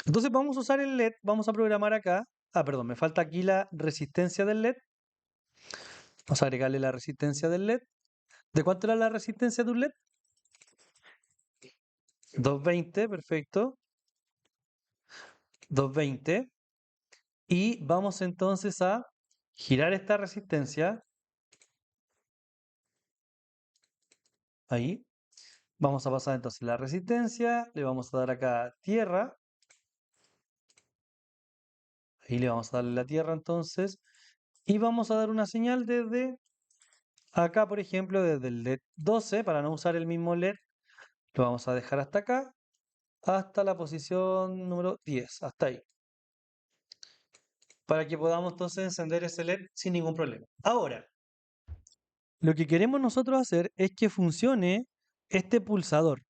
Entonces vamos a usar el LED, vamos a programar acá. Ah, perdón, me falta aquí la resistencia del LED. Vamos a agregarle la resistencia del LED. ¿De cuánto era la resistencia de un LED? 220, perfecto. 220. Y vamos entonces a girar esta resistencia. Ahí. Vamos a pasar entonces la resistencia. Le vamos a dar acá tierra. Ahí le vamos a darle la tierra entonces. Y vamos a dar una señal desde acá, por ejemplo, desde el LED 12, para no usar el mismo LED. Lo vamos a dejar hasta acá, hasta la posición número 10, hasta ahí. Para que podamos entonces encender ese LED sin ningún problema. Ahora, lo que queremos nosotros hacer es que funcione este pulsador.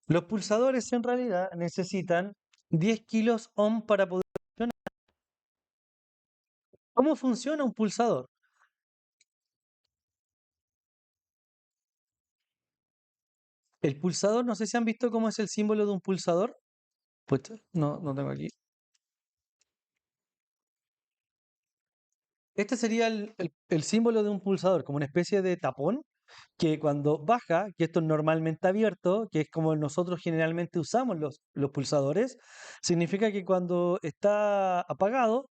Los pulsadores en realidad necesitan 10 kilos ohm para poder funcionar. ¿Cómo funciona un pulsador? El pulsador, no sé si han visto cómo es el símbolo de un pulsador. Pues no, no tengo aquí. Este sería el símbolo de un pulsador, como una especie de tapón que cuando baja, que esto es normalmente abierto, que es como nosotros generalmente usamos los pulsadores, significa que cuando está apagado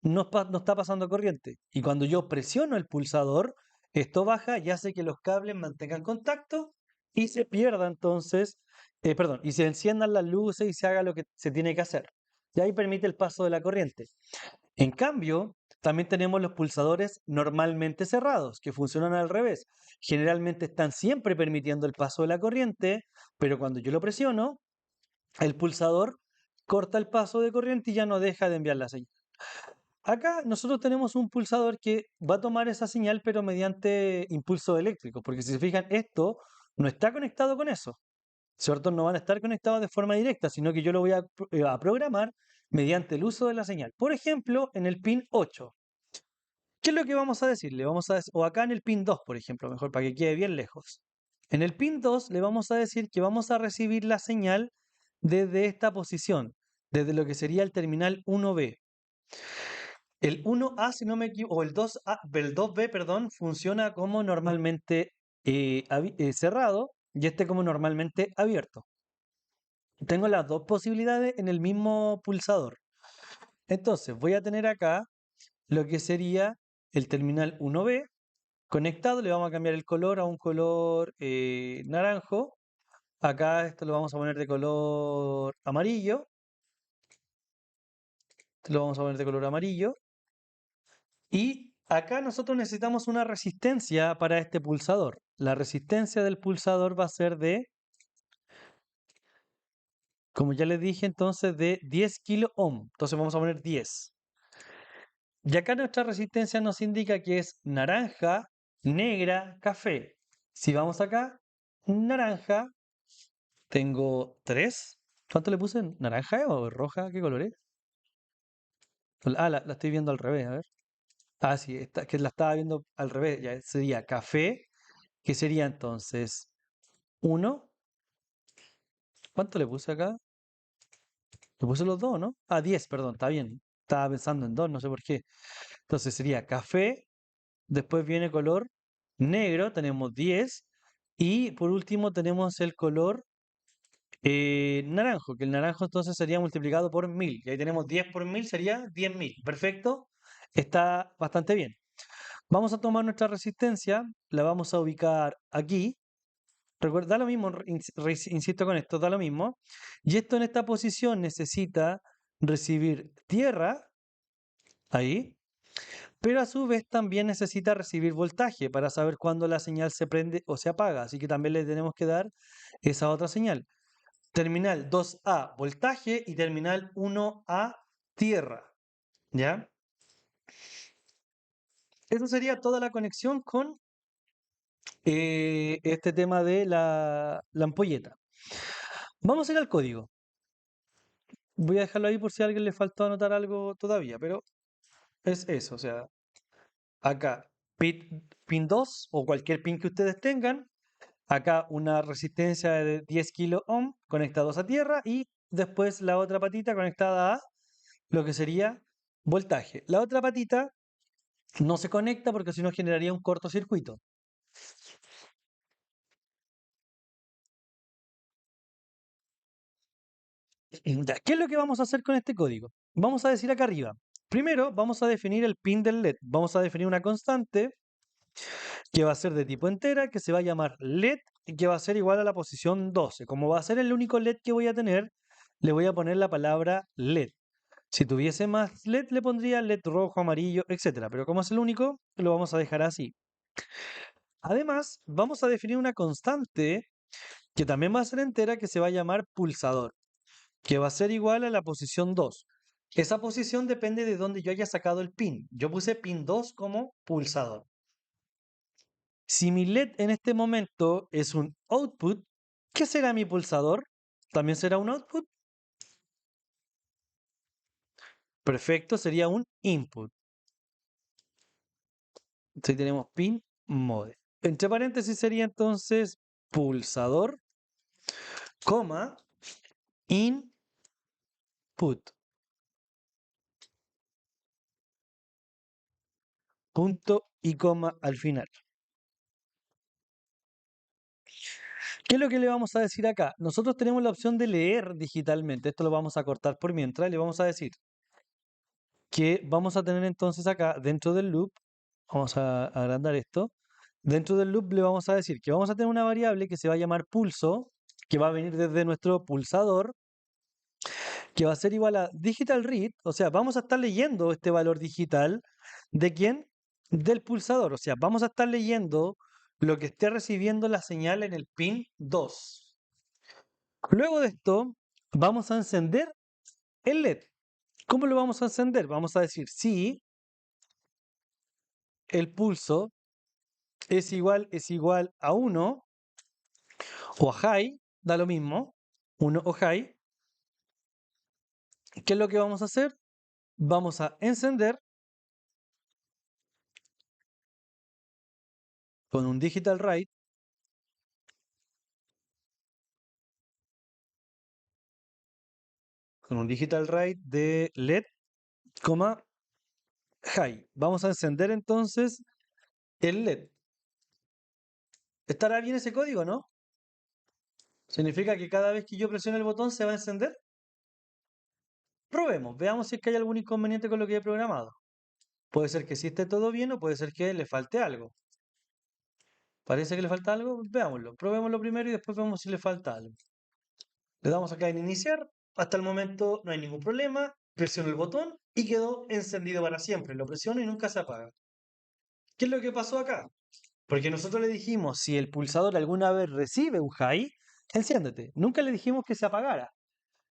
no está pasando corriente. Y cuando yo presiono el pulsador, esto baja y hace que los cables mantengan contacto y se pierda entonces, perdón, y se enciendan las luces y se haga lo que se tiene que hacer. Y ahí permite el paso de la corriente. En cambio, también tenemos los pulsadores normalmente cerrados, que funcionan al revés. Generalmente están siempre permitiendo el paso de la corriente, pero cuando yo lo presiono, el pulsador corta el paso de corriente y ya no deja de enviar la señal. Acá nosotros tenemos un pulsador que va a tomar esa señal, pero mediante impulso eléctrico, porque si se fijan, esto no está conectado con eso. ¿Cierto? No van a estar conectados de forma directa, sino que yo lo voy a programar mediante el uso de la señal. Por ejemplo, en el pin 8. ¿Qué es lo que vamos a decir? O acá en el pin 2, por ejemplo, mejor para que quede bien lejos. En el pin 2 le vamos a decir que vamos a recibir la señal desde esta posición, desde lo que sería el terminal 1B. El 1A, si no me equivoco, o el 2B, perdón, funciona como normalmente cerrado y este como normalmente abierto. Tengo las dos posibilidades en el mismo pulsador. Entonces voy a tener acá lo que sería el terminal 1B conectado. Le vamos a cambiar el color a un color naranjo. Acá esto lo vamos a poner de color amarillo. Esto lo vamos a poner de color amarillo. Y acá nosotros necesitamos una resistencia para este pulsador. La resistencia del pulsador va a ser de, como ya les dije entonces, de 10 kilo ohm. Entonces vamos a poner 10. Y acá nuestra resistencia nos indica que es naranja, negra, café. Si vamos acá, naranja, tengo 3. ¿Cuánto le puse? ¿Naranja o roja? ¿Qué color es? Ah, la estoy viendo al revés, a ver. Ah, sí, que la estaba viendo al revés. Ya sería café, que sería entonces 1. ¿Cuánto le puse acá? Le puse los dos, ¿no? Ah, 10, perdón, está bien. Estaba pensando en 2, no sé por qué. Entonces sería café. Después viene color negro, tenemos 10. Y por último tenemos el color naranjo, que el naranjo entonces sería multiplicado por 1000. Y ahí tenemos 10 por 1000, sería 10.000. Perfecto, está bastante bien. Vamos a tomar nuestra resistencia, la vamos a ubicar aquí. Recuerda, da lo mismo, insisto con esto, da lo mismo. Y esto en esta posición necesita recibir tierra, ahí, pero a su vez también necesita recibir voltaje para saber cuándo la señal se prende o se apaga. Así que también le tenemos que dar esa otra señal. Terminal 2A, voltaje, y terminal 1A, tierra. ¿Ya? Eso sería toda la conexión con este tema de la ampolleta. Vamos a ir al código. Voy a dejarlo ahí por si a alguien le faltó anotar algo todavía, pero es eso. O sea, acá pin 2 o cualquier pin que ustedes tengan. Acá una resistencia de 10 kilo ohm conectados a tierra y después la otra patita conectada a lo que sería voltaje. La otra patita no se conecta porque si no generaría un cortocircuito. Ya, ¿qué es lo que vamos a hacer con este código? Vamos a decir acá arriba. Primero, vamos a definir el pin del LED. Vamos a definir una constante que va a ser de tipo entera, que se va a llamar LED y que va a ser igual a la posición 12. Como va a ser el único LED que voy a tener, le voy a poner la palabra LED. Si tuviese más LED, le pondría LED rojo, amarillo, etcétera. Pero como es el único, lo vamos a dejar así. Además, vamos a definir una constante que también va a ser entera, que se va a llamar pulsador, que va a ser igual a la posición 2. Esa posición depende de dónde yo haya sacado el pin. Yo puse pin 2 como pulsador. Si mi LED en este momento es un output, ¿qué será mi pulsador? ¿También será un output? Perfecto, sería un input. Si tenemos pin mode. Entre paréntesis sería entonces pulsador, coma, input, punto y coma al final. ¿Qué es lo que le vamos a decir acá? Nosotros tenemos la opción de leer digitalmente. Esto lo vamos a cortar por mientras. Le vamos a decir que vamos a tener entonces acá dentro del loop, vamos a agrandar esto, dentro del loop le vamos a decir que vamos a tener una variable que se va a llamar pulso, que va a venir desde nuestro pulsador, que va a ser igual a digital read, o sea, vamos a estar leyendo este valor digital de quién? Del pulsador, o sea, vamos a estar leyendo lo que esté recibiendo la señal en el pin 2. Luego de esto, vamos a encender el LED. ¿Cómo lo vamos a encender? Vamos a decir si el pulso es igual a 1 o a high, da lo mismo, 1 o high. ¿Qué es lo que vamos a hacer? Vamos a encender con un digital write, de LED, coma, high. Vamos a encender entonces el LED. ¿Estará bien ese código, no? ¿Significa que cada vez que yo presione el botón se va a encender? Probemos, veamos si es que hay algún inconveniente con lo que he programado. Puede ser que sí esté todo bien o puede ser que le falte algo. ¿Parece que le falta algo? Veámoslo. Probémoslo primero y después vemos si le falta algo. Le damos acá en iniciar. Hasta el momento no hay ningún problema. Presiono el botón y quedó encendido para siempre. Lo presiono y nunca se apaga. ¿Qué es lo que pasó acá? Porque nosotros le dijimos, si el pulsador alguna vez recibe un high, enciéndete. Nunca le dijimos que se apagara.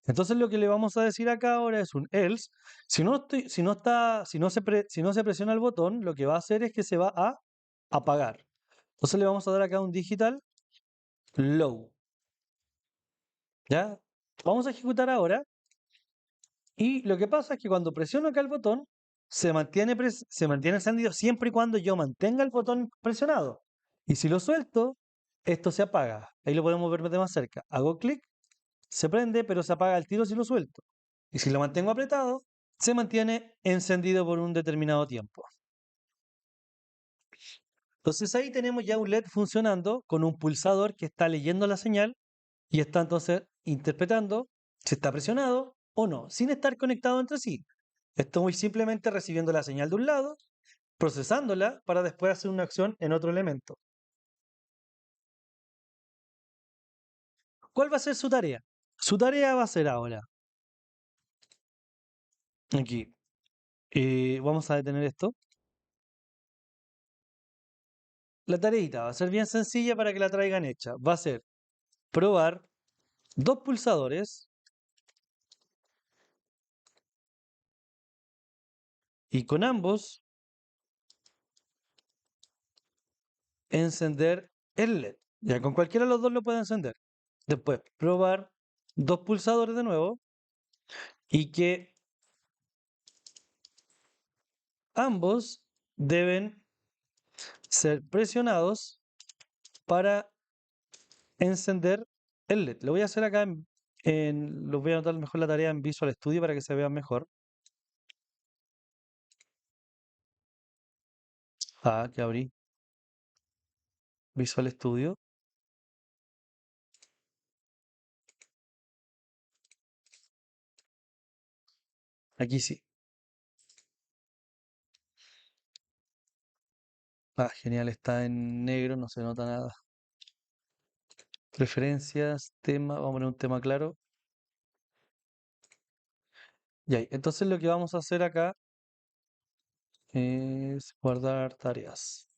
Entonces lo que le vamos a decir acá ahora es un else. Si no se presiona el botón, lo que va a hacer es que se va a apagar. Entonces le vamos a dar acá un digital low. ¿Ya? Vamos a ejecutar ahora. Y lo que pasa es que cuando presiono acá el botón, se mantiene encendido siempre y cuando yo mantenga el botón presionado. Y si lo suelto, esto se apaga. Ahí lo podemos ver de más cerca. Hago clic, se prende, pero se apaga al tiro si lo suelto. Y si lo mantengo apretado, se mantiene encendido por un determinado tiempo. Entonces ahí tenemos ya un LED funcionando con un pulsador que está leyendo la señal y está entonces interpretando si está presionado o no, sin estar conectado entre sí. Estoy simplemente recibiendo la señal de un lado, procesándola para después hacer una acción en otro elemento. ¿Cuál va a ser su tarea? Su tarea va a ser ahora, aquí, vamos a detener esto. La tareita va a ser bien sencilla para que la traigan hecha. Va a ser probar dos pulsadores y con ambos encender el LED. Ya con cualquiera de los dos lo puede encender. Después probar dos pulsadores de nuevo y que ambos deben ser presionados para encender el LED. Lo voy a hacer acá lo voy a anotar mejor la tarea en Visual Studio para que se vea mejor. Que abrí Visual Studio. Aquí sí. Ah, genial, está en negro, no se nota nada. Preferencias, tema, vamos a poner un tema claro. Y ahí, entonces lo que vamos a hacer acá es guardar tareas.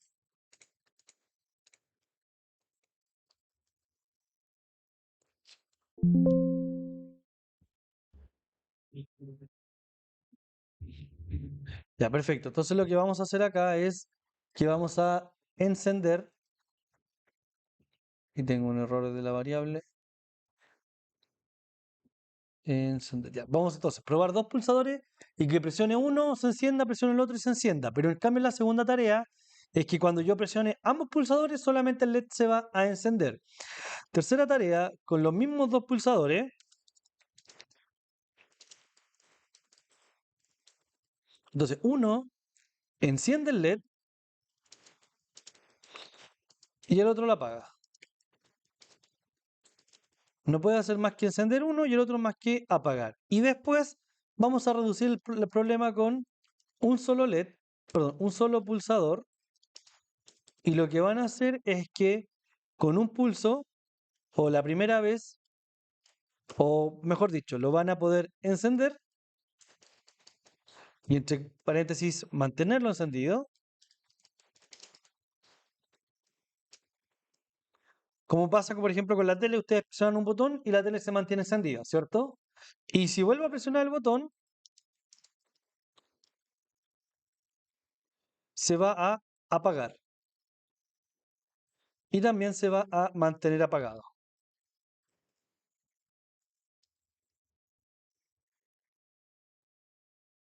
Ya, perfecto. Entonces lo que vamos a hacer acá es que vamos a encender, y tengo un error de la variable, encender. Ya, vamos entonces a probar dos pulsadores y que presione uno, se encienda, presione el otro y se encienda. Pero en cambio la segunda tarea es que cuando yo presione ambos pulsadores solamente el LED se va a encender. Tercera tarea, con los mismos dos pulsadores, entonces uno enciende el LED y el otro lo apaga. No puede hacer más que encender uno y el otro más que apagar. Y después vamos a reducir el problema con un solo LED, perdón, un solo pulsador. Y lo que van a hacer es que con un pulso, o la primera vez, o mejor dicho, lo van a poder encender y entre paréntesis mantenerlo encendido. Como pasa, por ejemplo, con la tele, ustedes presionan un botón y la tele se mantiene encendida, ¿cierto? Y si vuelvo a presionar el botón, se va a apagar y también se va a mantener apagado.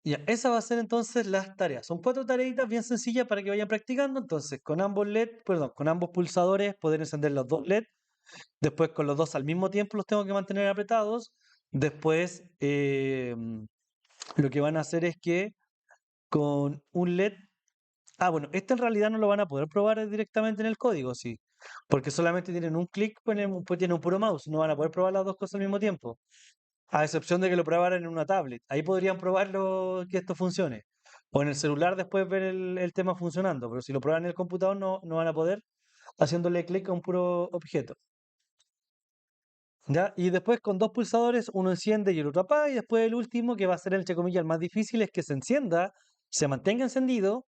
Ya, esa va a ser entonces las tareas. Son cuatro tareitas bien sencillas para que vayan practicando. Entonces, con ambos LED, perdón, con ambos pulsadores poder encender los dos LED. Después con los dos al mismo tiempo los tengo que mantener apretados. Después lo que van a hacer es que con un LED. Ah, bueno, este en realidad no lo van a poder probar directamente en el código, sí. Porque solamente tienen un clic, pues tienen un puro mouse. No van a poder probar las dos cosas al mismo tiempo. A excepción de que lo probaran en una tablet. Ahí podrían probarlo que esto funcione. O en el celular después ver el tema funcionando. Pero si lo prueban en el computador no van a poder haciéndole clic a un puro objeto. ¿Ya? Y después con dos pulsadores, uno enciende y el otro apaga. Y después el último, que va a ser el, entre comillas, el más difícil, es que se encienda, se mantenga encendido.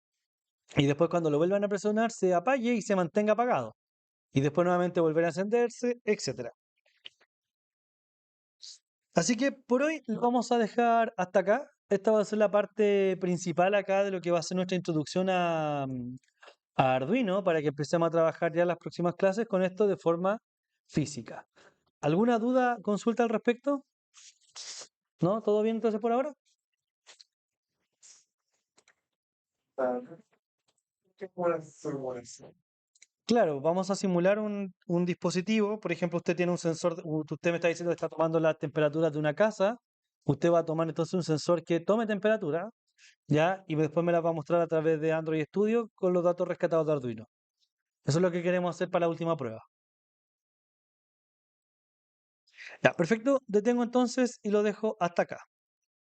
Y después cuando lo vuelvan a presionar, se apague y se mantenga apagado. Y después nuevamente volver a encenderse, etcétera. Así que por hoy lo vamos a dejar hasta acá. Esta va a ser la parte principal acá de lo que va a ser nuestra introducción a Arduino para que empecemos a trabajar ya las próximas clases con esto de forma física. ¿Alguna duda, consulta al respecto? ¿No? ¿Todo bien entonces por ahora? Claro, vamos a simular un dispositivo. Por ejemplo, usted tiene un sensor, usted me está diciendo que está tomando la temperatura de una casa. Usted va a tomar entonces un sensor que tome temperatura, ¿ya? Y después me la va a mostrar a través de Android Studio con los datos rescatados de Arduino. Eso es lo que queremos hacer para la última prueba. Ya, perfecto. Detengo entonces y lo dejo hasta acá.